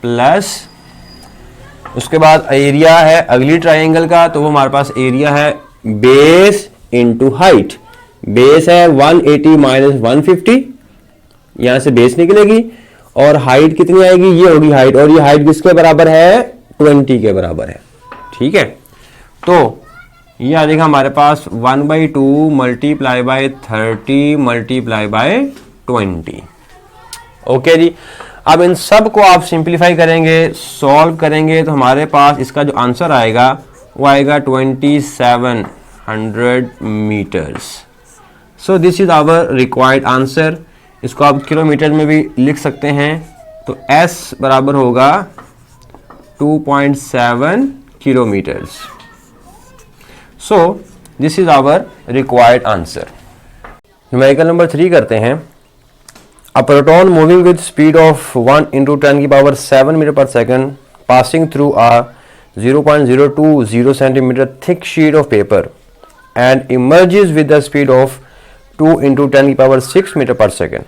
प्लस, उसके बाद एरिया है अगली ट्रायंगल का, तो वो हमारे पास एरिया है बेस इंटू हाइट, बेस है 180 माइनस 150, यहां से बेस निकलेगी, और हाइट कितनी आएगी, ये होगी हाइट, और ये हाइट किसके बराबर है, 20 के बराबर है, ठीक है। तो ये आ जाएगा हमारे पास 1/2 multiply by 30 multiply by 20, okay जी। अब इन सब को आप सिंप्लीफाई करेंगे, सॉल्व करेंगे, तो हमारे पास इसका जो आंसर आएगा वो आएगा 2700 metres. So this is our required answer. इसको आप किलोमीटर में भी लिख सकते हैं, तो S बराबर होगा 2.7 kilometres. So this is our required answer. Numerical number 3 करते हैं। A proton moving with speed of 1 into 10 की power 7 metre per second passing through a 0.020 centimeter thick sheet of paper and emerges with the speed of 2 into 10 की power 6 metre per second.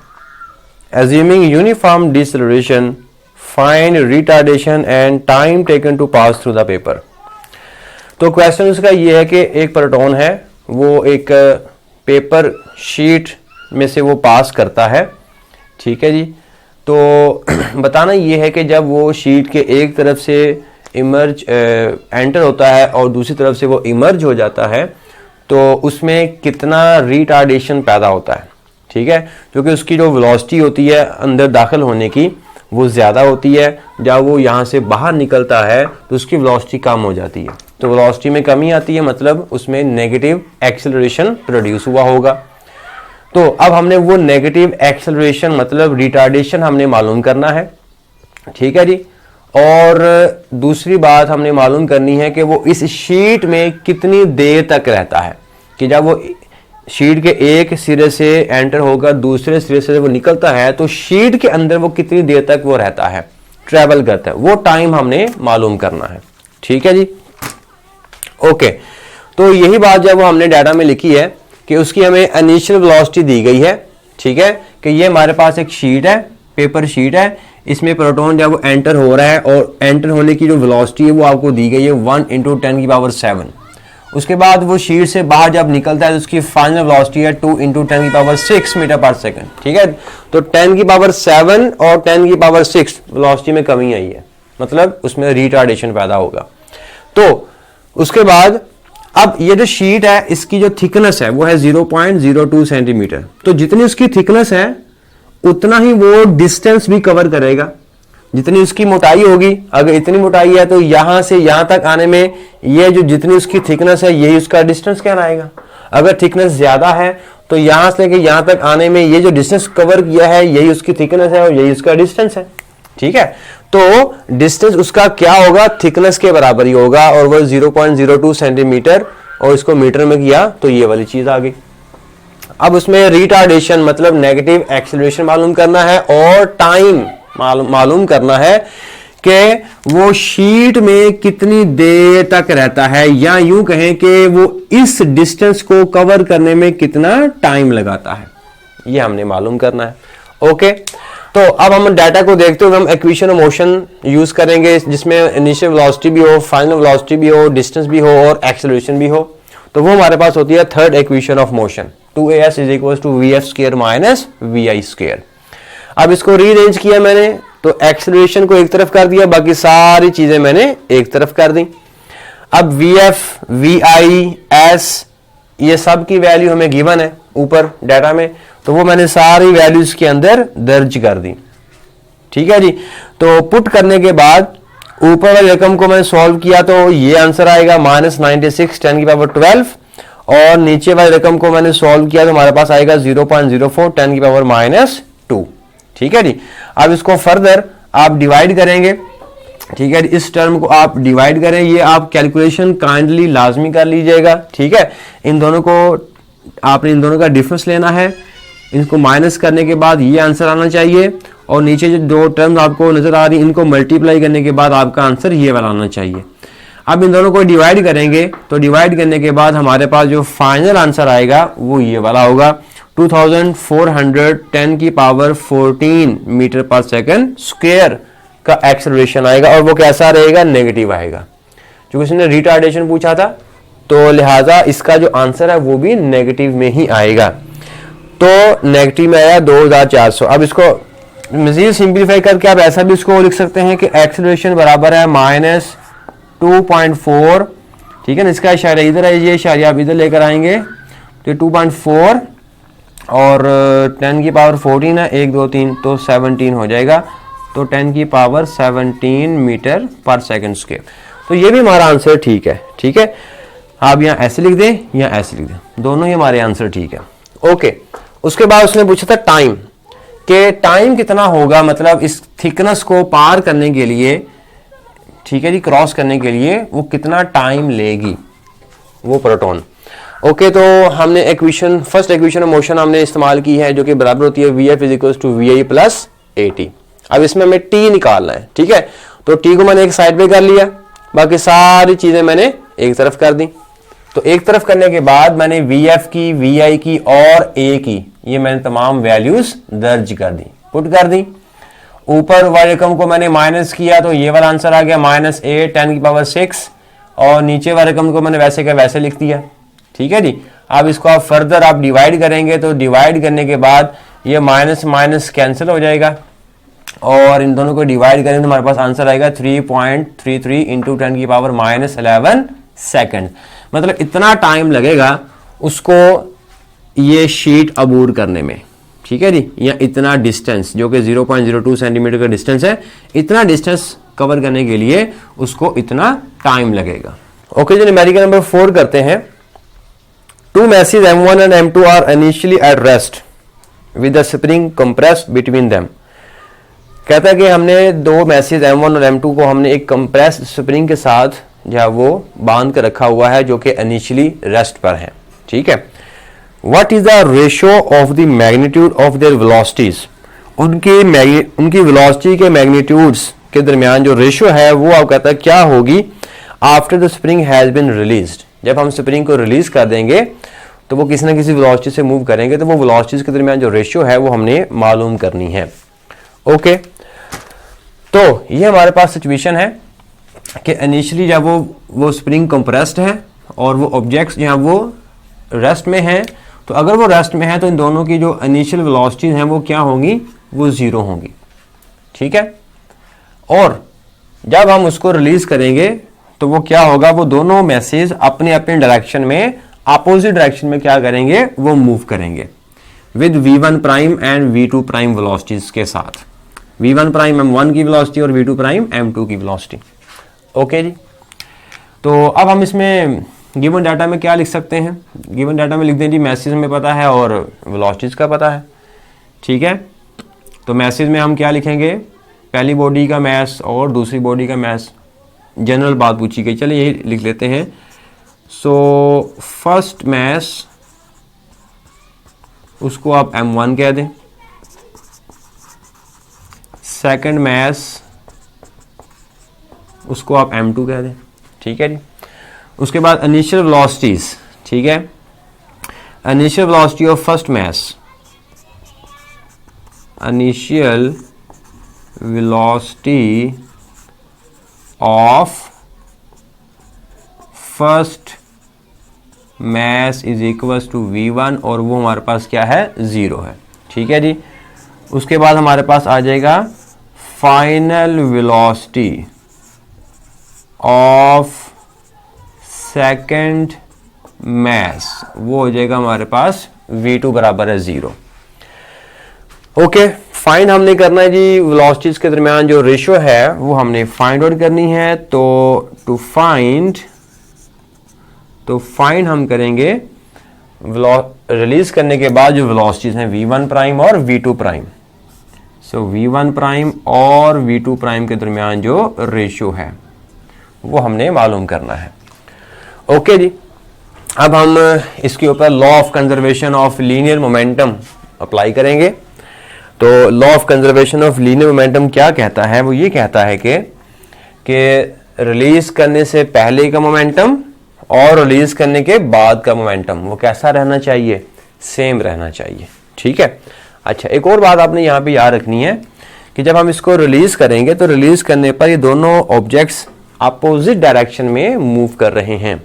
Assuming uniform deceleration, find retardation and time taken to pass through the paper। तो क्वेश्चन उसका ये है कि एक प्रोटॉन है, वो एक पेपर शीट में से वो पास करता है, ठीक है जी। तो बताना ये है कि जब वो शीट के एक तरफ से इमर्ज एंटर होता है और दूसरी तरफ से वो इमर्ज हो जाता है, तो उसमें कितना रिटार्डेशन पैदा होता है, ठीक है। क्योंकि उसकी जो वेलोसिटी होती है अंदर दाखिल होने की वो ज़्यादा होती है, जब वो यहाँ से बाहर निकलता है तो उसकी वेलोसिटी कम हो जाती है। तो वेलोसिटी में कमी आती है, मतलब उसमें नेगेटिव एक्सेलरेशन प्रोड्यूस हुआ होगा। तो अब हमने वो नेगेटिव एक्सेलरेशन मतलब रिटार्डेशन हमने मालूम करना है, ठीक है जी। और दूसरी बात हमने मालूम करनी है कि वो इस शीट में कितनी देर तक रहता है, कि जब वो शीट के एक सिरे से एंटर होकर दूसरे सिरे से वो निकलता है तो शीट के अंदर वो कितनी देर तक वो रहता है, ट्रेवल करता है, वो टाइम हमने मालूम करना है, ठीक है जी। ओके, तो यही बात जब वो हमने डाटा में लिखी है कि उसकी हमें इनिशियल वेलोसिटी दी गई है, ठीक है, कि ये हमारे पास एक शीट है, पेपर शीट है, इसमें प्रोटॉन जब वो एंटर हो रहा है और एंटर होने की जो वेलोसिटी है वो आपको दी गई है 1 × 10⁻⁷। उसके बाद वो शीट से बाहर जब निकलता है तो उसकी फाइनल वेलोसिटी है 2 × 10⁻⁶ मीटर पर सेकंड, ठीक है। तो 10⁻⁷ और 10⁻⁶ वेलोसिटी में कमी आई है, मतलब उसमें रिटार्डेशन पैदा होगा। तो उसके बाद अब ये जो शीट है इसकी जो थिकनेस है वो है 0.02 सेंटीमीटर। तो जितनी उसकी थिकनेस है उतना ही वो डिस्टेंस भी कवर करेगा, जितनी उसकी मोटाई होगी। अगर इतनी मोटाई है तो यहां से यहां तक आने में ये जो जितनी उसकी थिकनेस है यही उसका डिस्टेंस कहलाएगा। अगर थिकनेस ज्यादा है तो यहां से लेके यहां तक आने में ये जो डिस्टेंस कवर किया है यही उसकी थिकनेस है और यही उसका डिस्टेंस है, ठीक है। तो डिस्टेंस उसका क्या होगा, थिकनेस के बराबर ही होगा, और वो 0.02 सेंटीमीटर, और इसको मीटर में किया तो ये वाली चीज आ गई। अब उसमें रिटार्डेशन मतलब नेगेटिव एक्सेलरेशन मालूम करना है और टाइम मालूम करना है कि वो शीट में कितनी देर तक रहता है, या यूं कहें कि वो इस डिस्टेंस को कवर करने में कितना टाइम लगाता है, ये हमने मालूम करना है। ओके, तो अब हम डाटा को देखते हुए हम इक्वेशन ऑफ मोशन यूज करेंगे, जिसमें इनिशियल वेलोसिटी भी हो, फाइनल वेलोसिटी भी हो, डिस्टेंस भी हो और एक्सेलरेशन भी हो। तो वो हमारे पास होती है third equation of motion, 2as = vf² - vi²। अब इसको रीअरेंज किया मैंने तो एक्सेलरेशन को एक तरफ कर दिया, बाकी सारी चीजें मैंने एक तरफ कर दी। अब VF, VI, S ये सब की वैल्यू हमें गिवन है ऊपर डाटा में, तो वो मैंने सारी वैल्यूज के अंदर दर्ज कर दी। ठीक है जी। तो पुट करने के बाद ऊपर वाली रकम को मैंने सॉल्व किया तो ये आंसर आएगा -96 10 की पावर 12, और नीचे वाली रकम को मैंने सॉल्व किया तो हमारे पास आएगा 0.04 10 की पावर -2। ठीक है जी। अब इसको फर्दर आप डिवाइड करेंगे। ठीक है, इस टर्म को आप डिवाइड करें, ये आप कैलकुलेशन काइंडली लाजमी कर लीजिएगा। ठीक है, इन दोनों को आपने इन दोनों का डिफरेंस लेना है, इनको माइनस करने के बाद ये आंसर आना चाहिए, और नीचे जो दो टर्म आपको नजर आ रही हैं इनको मल्टीप्लाई करने के बाद आपका आंसर ये वाला आना चाहिए। अब इन दोनों को डिवाइड करेंगे तो डिवाइड करने के बाद हमारे पास जो फाइनल आंसर आएगा वो ये वाला होगा, 2410 की power 14 metre per second square का एक्सेलरेशन आएगा, और वो कैसा रहेगा, नेगेटिव आएगा। क्योंकि इसने रिटार्डेशन पूछा था तो लिहाजा इसका जो आंसर है वो भी नेगेटिव में ही आएगा। तो नेगेटिव में आया 2400। अब इसको मजीद सिंप्लीफाई करके आप ऐसा भी इसको लिख सकते हैं कि एक्सेलरेशन बराबर है -2.4। ठीक है ना, इसका इशारा इधर है, ये इशारा आप इधर लेकर आएंगे तो 2.4 और 10 की पावर 14 है, 1 2 3 तो 17 हो जाएगा, तो 10 की power 17 metre per second square. तो ये भी हमारा आंसर ठीक है। ठीक है, आप यहाँ ऐसे लिख दें या ऐसे लिख दें, दोनों ही हमारे आंसर ठीक है। ओके, उसके बाद उसने पूछा था टाइम, कि टाइम कितना होगा, मतलब इस थिकनेस को पार करने के लिए, ठीक है जी, क्रॉस करने के लिए वो कितना टाइम लेगी वो प्रोटॉन। ओके, तो हमने equation, first equation of motion हमने इस्तेमाल की है जो कि बराबर होती है VF = VI + AT। अब इसमें हमें T निकालना है। ठीक है, तो T को मैंने एक साइड पे कर लिया, बाकी सारी चीजें मैंने एक तरफ कर दी। तो एक तरफ करने के बाद मैंने VF की, VI की और A की, ये मैंने तमाम वैल्यूज दर्ज कर दी, पुट कर दी। ऊपर वाले रकम को मैंने माइनस किया तो ये वाला आंसर आ गया -8 10 की पावर 6, और नीचे वाले रकम को मैंने वैसे का वैसे लिख दिया। ठीक है जी। अब इसको आप फर्दर आप डिवाइड करेंगे तो डिवाइड करने के बाद ये माइनस माइनस कैंसिल हो जाएगा, और इन दोनों को डिवाइड करेंगे तो हमारे पास आंसर आएगा 3.33 × 10 की पावर -11 सेकंड। मतलब इतना टाइम लगेगा उसको ये शीट अबूर करने में। ठीक है जी, या इतना डिस्टेंस जो कि 0.02 सेंटीमीटर का डिस्टेंस है, इतना डिस्टेंस कवर करने के लिए उसको इतना टाइम लगेगा। ओके जी, न्यूमेरिकल नंबर 4 करते हैं। Two masses M1 and M2 are initially at rest with the spring compressed between them। कहता है कि हमने दो मैसेज M1 और M2 को हमने एक कंप्रेस्ड स्प्रिंग के साथ जो है वो बांध कर रखा हुआ है जो कि इनिशियली रेस्ट पर है। ठीक है, what is the ratio of the magnitude of their velocities, उनकी वेलोसिटी के मैग्नीट्यूड्स के दरमियान जो रेशियो है वो आप कहता है क्या होगी after the spring has been released. जब हम स्प्रिंग को रिलीज कर देंगे तो वो किसी ना किसी वेलोसिटी से मूव करेंगे, तो वो वेलोसिटीज के दरमियान जो रेशियो है वो हमने मालूम करनी है। ओके, तो ये हमारे पास सिचुएशन है कि इनिशियली जब वो स्प्रिंग कंप्रेस्ड है और वो ऑब्जेक्ट्स जो हैं वो रेस्ट में हैं, तो अगर वो रेस्ट में है तो इन दोनों की जो इनिशियल वेलोसिटीज हैं वो क्या होंगी, वो 0 होंगी। ठीक है, और जब हम उसको रिलीज करेंगे तो वो क्या होगा, वो दोनों मैसेज अपने अपने डायरेक्शन में, अपोजिट डायरेक्शन में क्या करेंगे, वो मूव करेंगे with V1 prime and V2 prime velocities के साथ। V1 प्राइम M1 की वेलोसिटी और V2 प्राइम M2 की वेलोसिटी। ओके जी, तो अब हम इसमें गिवन डाटा में क्या लिख सकते हैं, गिवन डाटा में लिख दें जी मैसेज में पता है और वेलोसिटीज का पता है। ठीक है, तो मैसेज में हम क्या लिखेंगे, पहली बॉडी का मास और दूसरी बॉडी का मास, जनरल बात पूछी गई, चलिए यही लिख लेते हैं। सो फर्स्ट मास उसको आप M1 कह दें, सेकंड मास उसको आप M2 कह दें। ठीक है जी, उसके बाद इनिशियल वेलोसिटीज। ठीक है, initial velocity of first mass, initial velocity of first mass is equals to V1 और वो हमारे पास क्या है, 0 है। ठीक है जी, उसके बाद हमारे पास आ जाएगा final velocity of second mass, वो हो जाएगा हमारे पास v2 बराबर है 0। ओके, फाइंड हमने करना है जी वेलोसिटीज के दरमियान जो रेशियो है वो हमने फाइंड आउट करनी है। तो टू फाइंड हम करेंगे रिलीज करने के बाद जो वेलोसिटीज हैं v1 प्राइम और v2 प्राइम। सो v1 प्राइम और v2 प्राइम के दरमियान जो रेशियो है वो हमने मालूम करना है। ओके जी, अब हम इसके ऊपर law of conservation of linear momentum apply करेंगे। तो law of conservation of linear momentum क्या कहता है? वो ये कहता है कि रिलीज करने से पहले का मोमेंटम और रिलीज करने के बाद का मोमेंटम वो कैसा रहना चाहिए? सेम रहना चाहिए। ठीक है। अच्छा, एक और बात आपने यहाँ पे याद रखनी है कि जब हम इसको रिलीज करेंगे तो रिलीज करने पर ये दोनों ऑब्जेक्ट्स अपोजिट डायरेक्शन में मूव कर रहे हैं।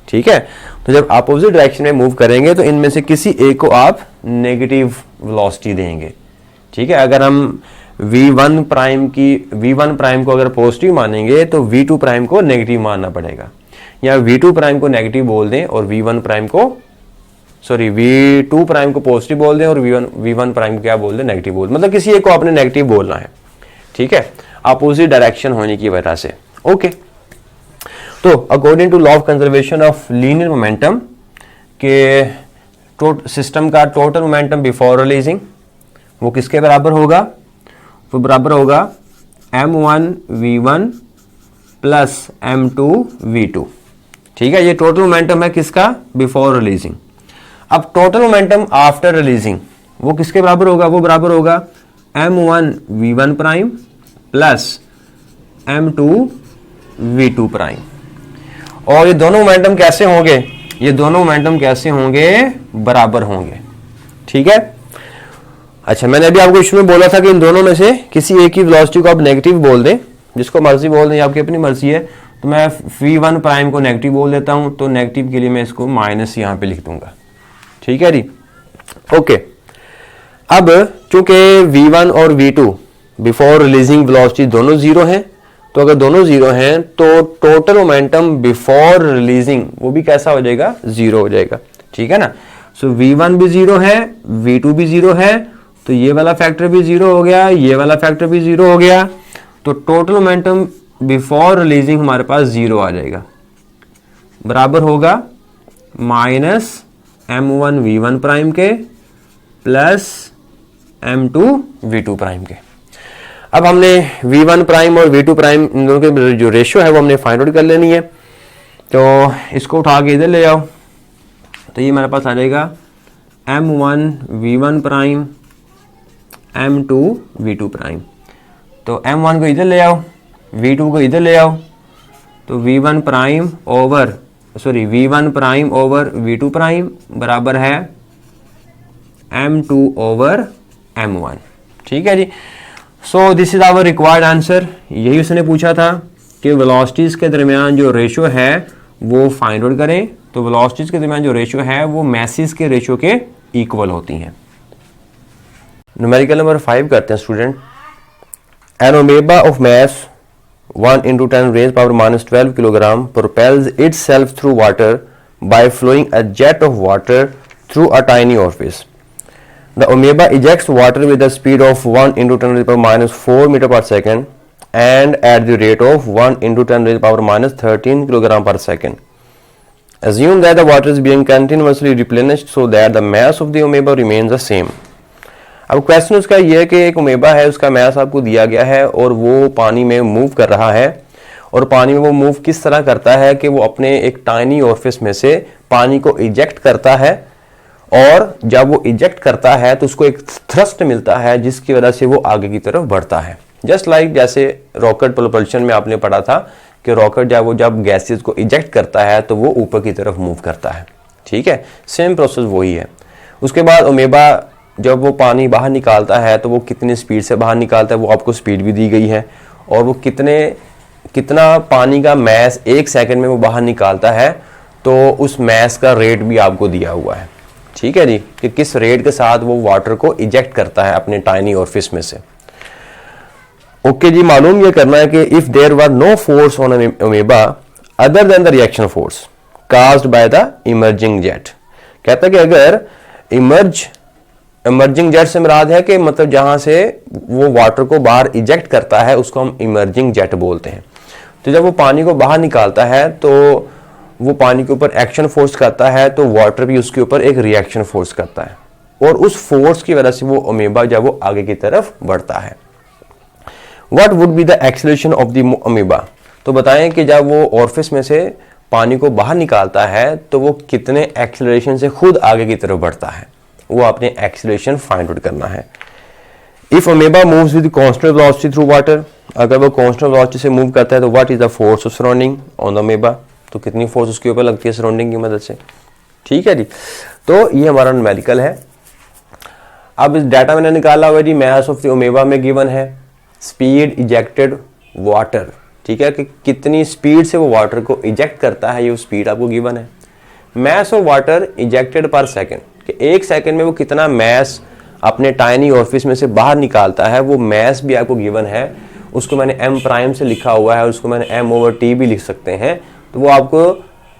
ठीक है। तो जब अपोजिट डायरेक्शन में मूव करेंगे तो इनमें से किसी एक को आप नेगेटिव वेलोसिटी देंगे। ठीक है। अगर हम v1 प्राइम को अगर पॉजिटिव मानेंगे तो v2 प्राइम को नेगेटिव मानना पड़ेगा, या v2 प्राइम को नेगेटिव बोल दें और v2 प्राइम को पॉजिटिव बोल दें और v1 प्राइम को क्या बोल दें? नेगेटिव बोल, मतलब किसी एक को आपने नेगेटिव बोलना है। ठीक है, अपोजिट डायरेक्शन होने की वजह से। ओके, तो according to law of conservation of linear momentum के सिस्टम का टोटल मोमेंटम बिफोर रिलीजिंग वो किसके बराबर होगा? वो बराबर होगा m1 v1 plus m2 v2। ठीक है, ये टोटल मोमेंटम है किसका? Before releasing. अब टोटल मोमेंटम आफ्टर रिलीजिंग वो किसके बराबर होगा? वो बराबर होगा m1 v1 prime plus m2 v2 prime. और ये दोनों मोमेंटम कैसे होंगे? ये दोनों मोमेंटम कैसे होंगे? बराबर होंगे। ठीक है। अच्छा, मैंने अभी आपको इसमें बोला था कि इन दोनों में से किसी एक की वेलोसिटी को आप नेगेटिव बोल दें, जिसको मर्जी बोल दें, आपकी अपनी मर्जी है। तो मैं v1 प्राइम को नेगेटिव बोल देता हूं, तो नेगेटिव के लिए मैं इसको माइनस यहां पे लिख दूंगा। ठीक है जी। ओके, अब चूंकि v1 और v2 बिफोर रिलीजिंग वेलोसिटी दोनों जीरो हैं, तो अगर दोनों जीरो हैं तो टोटल मोमेंटम बिफोर रिलीजिंग वो भी कैसा हो जाएगा? जीरो हो जाएगा। ठीक है ना। सो v1 भी जीरो है, v2 भी जीरो है, तो ये वाला फैक्टर भी जीरो हो गया, ये वाला फैक्टर भी जीरो हो गया। तो टोटल मोमेंटम बिफोर रिलीजिंग हमारे पास जीरो आ जाएगा, बराबर होगा माइनस m1 v1 प्राइम के प्लस m2 v2 प्राइम के। अब हमने v1 प्राइम और v2 प्राइम इन दोनों के जो रेशियो है वो हमने फाइंड आउट कर लेनी है। तो इसको उठा के इधर ले आओ, तो ये हमारे पास आ जाएगा m1 v1 prime m2 v2 prime. तो m1 को इधर ले आओ, v2 को इधर ले आओ, तो v1 prime over v2 prime बराबर है m2 ओवर m1। ठीक है जी। So this is our required answer. यही उसने पूछा था कि वेलोसिटीज के दरमियान जो रेशियो है वो फाइंड आउट करें। तो वेलोसिटीज के दरमियान जो रेशियो है वो मैसेज के रेशियो के इक्वल होती हैं। न्यूमेरिकल नंबर 5 करते हैं student. An amoeba of mass 1 × 10 raised power -12 kilogram propels itself through water by flowing a jet of water through a tiny orifice. The amoeba ejects water with a speed of 1 × 10 raised power -4 meter per second and at the rate of 1 × 10 raised power -13 kilogram per second. Assume that the water is being continuously replenished so that the mass of the amoeba remains the same. अब क्वेश्चन उसका ये है कि एक अमेबा है, उसका मास आपको दिया गया है और वो पानी में मूव कर रहा है, और पानी में वो मूव किस तरह करता है कि वो अपने एक टाइनी ऑरिफिस में से पानी को इजेक्ट करता है, और जब वो इजेक्ट करता है तो उसको एक थ्रस्ट मिलता है जिसकी वजह से वो आगे की तरफ बढ़ता है। जस्ट लाइक जैसे रॉकेट प्रोपल्शन में आपने पढ़ा था कि रॉकेट जब गैसेस को इजेक्ट करता है तो वो ऊपर की तरफ मूव करता है। ठीक है, सेम प्रोसेस वही है। उसके बाद अमेबा जब वो पानी बाहर निकालता है तो वो कितनी स्पीड से बाहर निकालता है, वो आपको स्पीड भी दी गई है, और वो कितना पानी का मैस 1 सेकंड में वो बाहर निकालता है, तो उस मैस का रेट भी आपको दिया हुआ है। ठीक है जी, कि किस रेट के साथ वो वाटर को इजेक्ट करता है अपने टाइनी ऑरिफिस में से। ओके जी, मालूम ये करना है कि if there were no force on amoeba other than the reaction force caused by the emerging jet. कहता है कि अगर इमर्जिंग जेट से मुराद है कि मतलब जहां से वो वाटर को बाहर इजेक्ट करता है उसको हम इमर्जिंग जेट बोलते हैं। तो जब वो पानी को बाहर निकालता है तो वो पानी के ऊपर एक्शन फोर्स करता है, तो वाटर भी उसके ऊपर एक रिएक्शन फोर्स करता है और उस फोर्स की वजह से वो अमीबा जब वो आगे की तरफ बढ़ता है। What would be the acceleration of the amoeba? तो बताएं कि जब वो ऑर्फिस में से पानी को बाहर निकालता है तो वो कितने एक्सेलरेशन से खुद आगे की तरफ बढ़ता है, वो आपने एक्सेलरेशन फाइंड आउट करना है। If amoeba moves with constant velocity through water, अगर वो कांस्टेंट वेलोसिटी से मूव करता है तो what is the force of surrounding on the amoeba, तो कितनी फोर्स उसके ऊपर लगती है सराउंडिंग की मदद से। ठीक है जी, तो ये हमारा न्यूमेरिकल है। अब इस डाटा मैंने निकाला हुआ जी, मास ऑफ द अमीबा में गिवन है स्पीड इजेक्टेड वाटर, ठीक है, कि कितनी स्पीड से वो वाटर को इजेक्ट करता है, ये स्पीड आपको गिवन है। मास of water ejected per second, कि एक सेकंड में वो कितना मास अपने टाइनी ऑर्फिस में से बाहर निकालता है, वो मास भी आपको गिवन है। उसको मैंने m प्राइम से लिखा हुआ है, उसको मैंने m/t भी लिख सकते हैं। तो वो आपको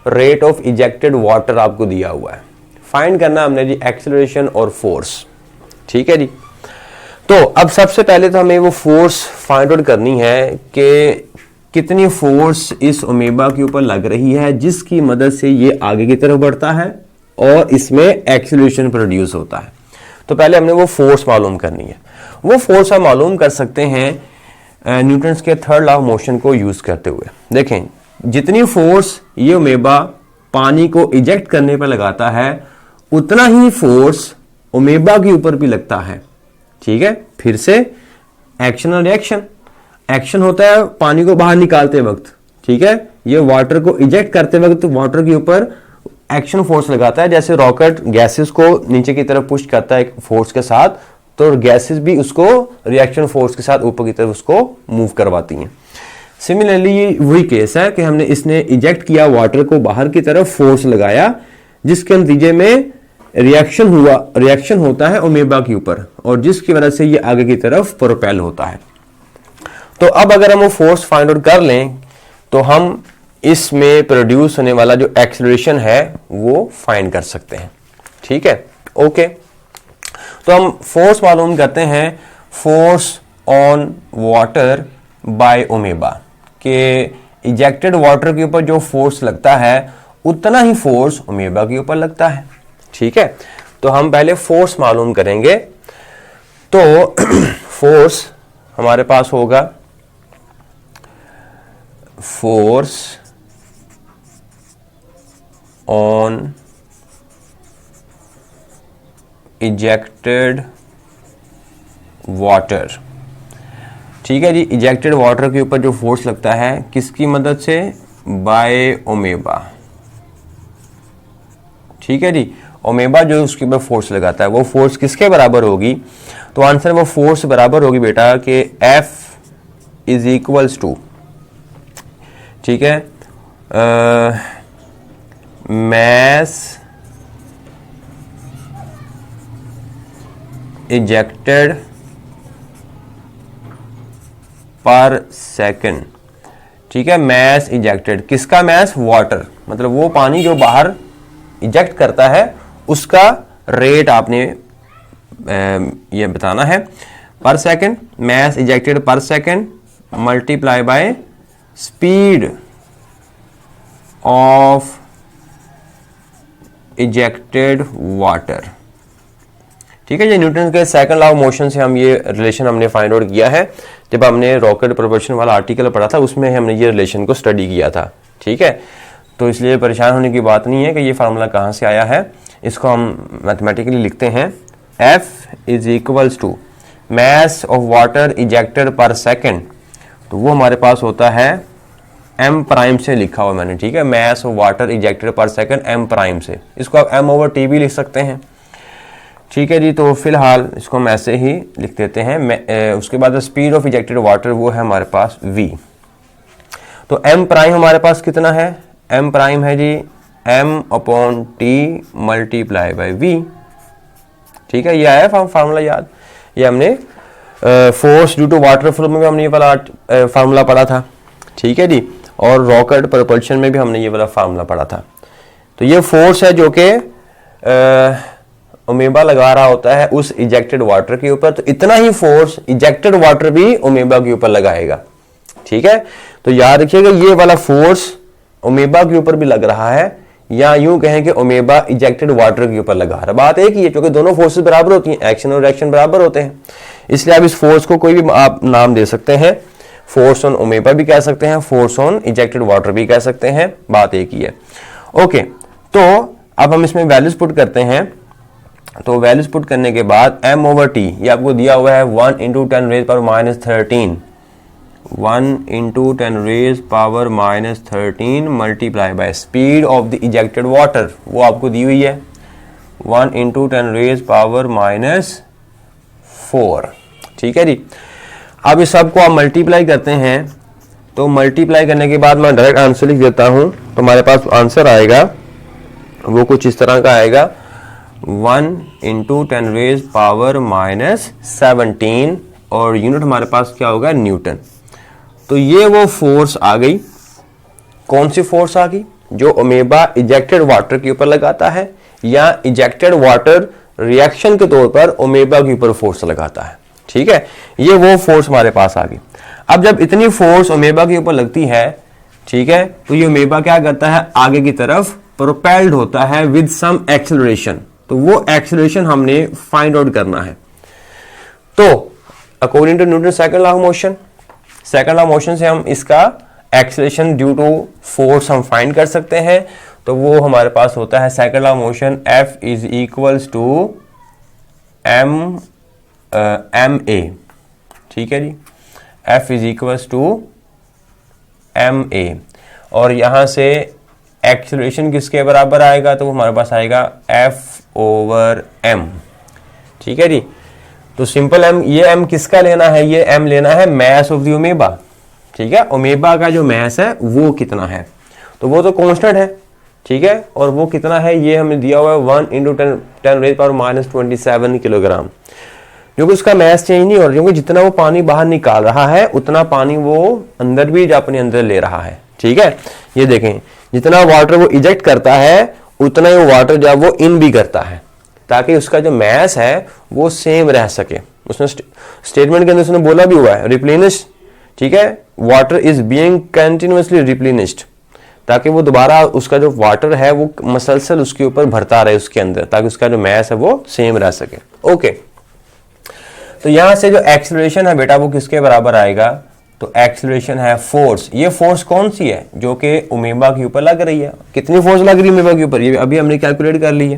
रेट ऑफ इजेक्टेड वाटर आपको दिया हुआ है। फाइंड करना हमने जी एक्सेलरेशन और फोर्स। ठीक है जी, तो अब सबसे पहले तो हमें वो फोर्स फाइंड आउट करनी है कि कितनी फोर्स इस अमीबा के ऊपर लग रही है जिसकी मदद से ये आगे की तरफ बढ़ता है और इसमें एक्सेलरेशन प्रोड्यूस होता है। तो पहले हमने वो फोर्स मालूम करनी है। वो फोर्स हम मालूम कर सकते हैं न्यूटन्स के थर्ड लॉ ऑफ मोशन को यूज करते हुए। देखें, जितनी फोर्स ये अमीबा पानी को इजेक्ट करने पर लगाता है उतना ही फोर्स अमीबा के ऊपर भी लगता है। ठीक है, फिर से एक्शन और रिएक्शन। एक्शन होता है पानी को बाहर निकालते वक्त, ठीक है, ये वाटर को इजेक्ट करते वक्त वाटर के ऊपर एक्शन फोर्स लगाता है। जैसे रॉकेट गैसेस को नीचे की तरफ पुश करता है एक फोर्स के साथ, तो गैसेस भी उसको रिएक्शन फोर्स के साथ ऊपर की तरफ उसको मूव करवाती हैं। सिमिलरली ये वही केस है कि हमने इसने इजेक्ट किया वाटर को बाहर की तरफ, फोर्स लगाया जिसके नतीजे में रिएक्शन होता है अमीबा के ऊपर और जिसकी वजह से ये आगे की तरफ प्रोपेल होता है। तो अब अगर हम वो फोर्स फाइंड आउट कर लें तो हम इसमें प्रोड्यूस होने वाला जो एक्सेलरेशन है वो फाइंड कर सकते हैं। ठीक है, ओके। तो हम फोर्स मालूम करते हैं, force on water bye amoeba, के इजेक्टेड वाटर के ऊपर जो फोर्स लगता है उतना ही फोर्स अमीबा के ऊपर लगता है। ठीक है, तो हम पहले फोर्स मालूम करेंगे। तो फोर्स हमारे पास होगा फोर्स ऑन इजेक्टेड वाटर। ठीक है जी, इजेक्टेड वाटर के ऊपर जो फोर्स लगता है किसकी मदद से, बाय अमीबा। ठीक है जी, अमीबा जो उसके ऊपर फोर्स लगाता है वो फोर्स किसके बराबर होगी, तो आंसर वो फोर्स बराबर होगी बेटा कि F इज इक्वल्स टू, ठीक है, मास इजेक्टेड पर सेकंड। ठीक है, मास इजेक्टेड, किसका मास, वाटर, मतलब वो पानी जो बाहर इजेक्ट करता है उसका रेट आपने ये बताना है पर second. Mass ejected per second multiply by speed of ejected water. ठीक है, ये न्यूटन के सेकंड लॉ ऑफ मोशन से हम ये रिलेशन हमने फाइंड आउट किया है। जब हमने रॉकेट प्रोपल्शन वाला आर्टिकल पढ़ा था उसमें हमने ये रिलेशन को स्टडी किया था। ठीक है, तो इसलिए परेशान होने की बात नहीं है कि ये फार्मूला कहाँ से आया है। इसको हम मैथमेटिकली लिखते हैं, F is equals to mass of water ejected per second, तो वो हमारे पास होता है m प्राइम से लिखा हुआ मैंने। ठीक है, मास of water ejected per second m prime से, इसको आप m/t भी लिख सकते हैं। ठीक है जी, तो फिलहाल इसको हम ऐसे ही लिख देते हैं। उसके बाद स्पीड ऑफ इजेक्टेड वाटर वो है हमारे पास v। तो m प्राइम हमारे पास कितना है, m प्राइम है जी m/t मल्टीप्लाई बाय v। ठीक है, ये आया फार्मूला याद, ये हमने force due to water flow में भी हमने ये वाला फार्मूला पढ़ा था, ठीक है जी, और रॉकेट प्रपल्शन में भी हमने ये वाला फार्मूला पढ़ा था। तो ये फोर्स है जो कि ओमेबा लगा रहा होता है उस इजेक्टेड वाटर के ऊपर, तो इतना ही फोर्स इजेक्टेड वाटर भी ओमेबा के ऊपर लगाएगा, ठीक है। तो याद रखिएगा ये वाला फोर्स ओमेबा के ऊपर भी लग रहा है, या यूं कहें कि ओमेबा इजेक्टेड वाटर के ऊपर लगा रहा है। बात एक ही है, क्योंकि दोनों फोर्सेस बराबर होती हैं, एक्शन और रिएक्शन बराबर होते हैं, इसलिए आप इस फोर्स को कोई भी आप नाम दे सकते हैं। फोर्स ऑन ओमेबा भी कह सकते हैं, फोर्स ऑन इजेक्टेड वाटर भी कह सकते हैं, बात एक ही है। ओके, तो अब हम इसमें वैल्यूज पुट करते हैं। तो वैल्यूज पुट करने के बाद m/t ये आपको दिया हुआ है 1 × 10⁻⁻13 1 × 10⁻⁻13 multiply by speed of the ejected water, वो आपको दी हुई है 1 × 10⁻⁴, ठीक है जी। अब इस सब को आप मल्टीप्लाई करते हैं, तो मल्टीप्लाई करने के बाद मैं डायरेक्ट आंसर लिख देता हूं, तो हमारे पास आंसर आएगा वो कुछ इस तरह का आएगा 1 × 10⁻⁻17 और यूनिट हमारे पास क्या होगा, न्यूटन। तो ये वो फोर्स आ गई, कौन सी फोर्स आ गई, जो ओमेबा इजेक्टेड वाटर के ऊपर लगाता है या इजेक्टेड वाटर रिएक्शन के तौर पर ओमेबा के ऊपर फोर्स लगाता है, ठीक है। ये वो फोर्स हमारे पास आ गई। अब जब इतनी फोर्स ओमेबा के ऊपर लगती है, ठीक है, तो ये ओमेबा क्या करता है, आगे की तरफ प्रोपेल्ड होता है विद सम एक्सेलरेशन। तो वो एक्सेलरेशन हमने फाइंड आउट करना है। तो according to Newton second law of motion, second law of motion से हम इसका एक्सेलरेशन ड्यू टू फोर्स हम फाइंड कर सकते हैं। तो वो हमारे पास होता है second law of motion F = ma, ठीक है जी, F = ma। और यहां से एक्सेलरेशन किसके बराबर आएगा, तो वो हमारे पास आएगा F/m, ठीक है जी। तो सिंपल m, ये m किसका लेना है, ये m लेना है मैस ऑफ द ओमेबा, ठीक है। ओमेबा का जो मैस है वो कितना है, तो वो तो कांस्टेंट है, ठीक है, और वो कितना है ये हमें दिया हुआ है 1 × 10⁻⁻27 किलोग्राम, क्योंकि उसका मैस चेंज नहीं हो रहा, क्योंकि जितना वो पानी बाहर निकाल रहा है उतना पानी वो अंदर भी अपने अंदर ले रहा है, ठीक है। ये देखें, जितना वाटर वो इजेक्ट करता है उतना ही वाटर जब वो इन भी करता है, ताकि उसका जो मैस है वो सेम रह सके। उसने स्टेटमेंट के अंदर उसने बोला भी हुआ है रिप्लेनिश, ठीक है, water is being continuously replenished, ताकि वो दोबारा उसका जो वाटर है वो मसलसल उसके ऊपर भरता रहे उसके अंदर, ताकि उसका जो मैस है वो सेम रह सके। ओके, तो यहां से जो एक्सेलरेशन है बेटा वो किसके बराबर आएगा, तो एक्सेलरेशन है फोर्स। ये फोर्स कौन सी है, जो कि ओमेबा के ऊपर लग रही है। कितनी फोर्स लग रही है ओमेबा के ऊपर, ये अभी हमने कैलकुलेट कर ली है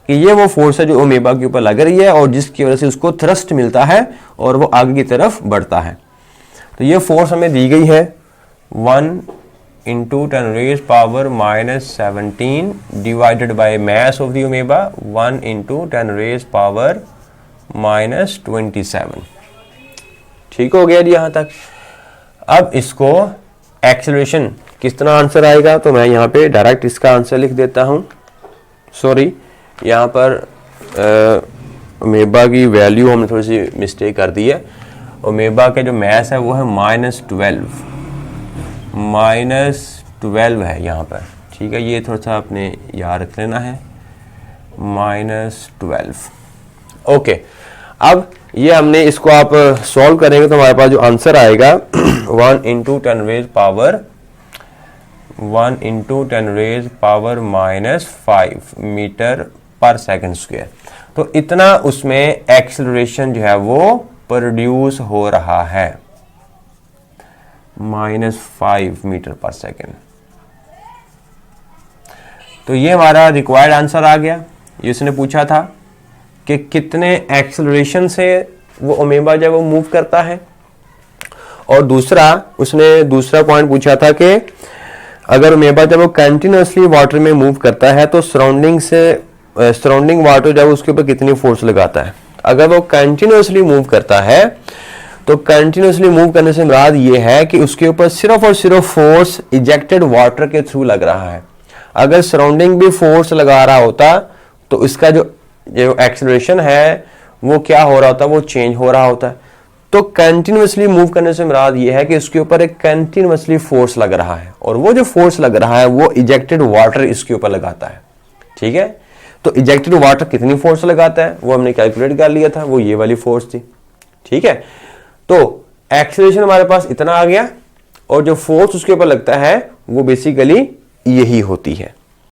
कि ये वो फोर्स है जो ओमेबा के ऊपर लग रही है और जिसकी वजह से उसको थ्रस्ट मिलता है और वो आगे की तरफ बढ़ता है। तो ये फोर्स हमें दी गई है 1 × 10⁻⁻17 divided by mass of the amoeba 1 × 10⁻⁻27। ठीक हो गया जी यहां तक। अब इसको एक्सेलरेशन किस तरह आंसर आएगा, तो मैं यहाँ पे डायरेक्ट इसका आंसर लिख देता हूँ। सॉरी, यहाँ पर ओमेबा की वैल्यू हमने थोड़ी सी मिस्टेक कर दी है। ओमेबा का जो मैस है वो है -12 है यहाँ पर, ठीक है। ये थोड़ा सा आपने याद रख लेना है, -12। ओके, अब ये हमने इसको आप सॉल्व करेंगे तो हमारे पास जो आंसर आएगा 1 × 10⁻⁻5 मीटर पर सेकंड स्क्वायर। तो इतना उसमें एक्सेलरेशन जो है वो प्रोड्यूस हो रहा है, -5 मीटर पर सेकंड। तो ये हमारा रिक्वायर्ड आंसर आ गया। ये उसने पूछा था कि कितने एक्सेलरेशन से वो ओमेबा जब वो मूव करता है, और उसने दूसरा पॉइंट पूछा था कि अगर ओमेबा जब वो कंटिन्यूअसली वाटर में मूव करता है तो सराउंडिंग वाटर जब उसके ऊपर कितनी फोर्स लगाता है। अगर वो कंटिन्यूअसली मूव करता है तो कंटिन्यूअसली मूव करने से मुराद ये है कि उसके ऊपर सिर्फ और सिर्फ फोर्स इजेक्टेड वाटर के थ्रू लग रहा है। अगर सराउंडिंग भी फोर्स लगा रहा होता तो इसका जो एक्सेलरेशन है वो क्या हो रहा होता, वो चेंज हो रहा होता है। तो कंटिन्यूअसली मूव करने से मुराद ये है कि इसके ऊपर एक कंटिन्यूअसली फोर्स लग रहा है, और वो जो फोर्स लग रहा है वो इजेक्टेड वाटर इसके ऊपर लगाता है। ठीक है, तो इजेक्टेड वाटर कितनी फोर्स लगाता है वो हमने कैलकुलेट कर लिया था, वो ये वाली फोर्स थी। ठीक है, तो एक्सीलरेशन हमारे पास इतना आ गया, और जो फोर्स उसके ऊपर लगता है वो बेसिकली यही होती है।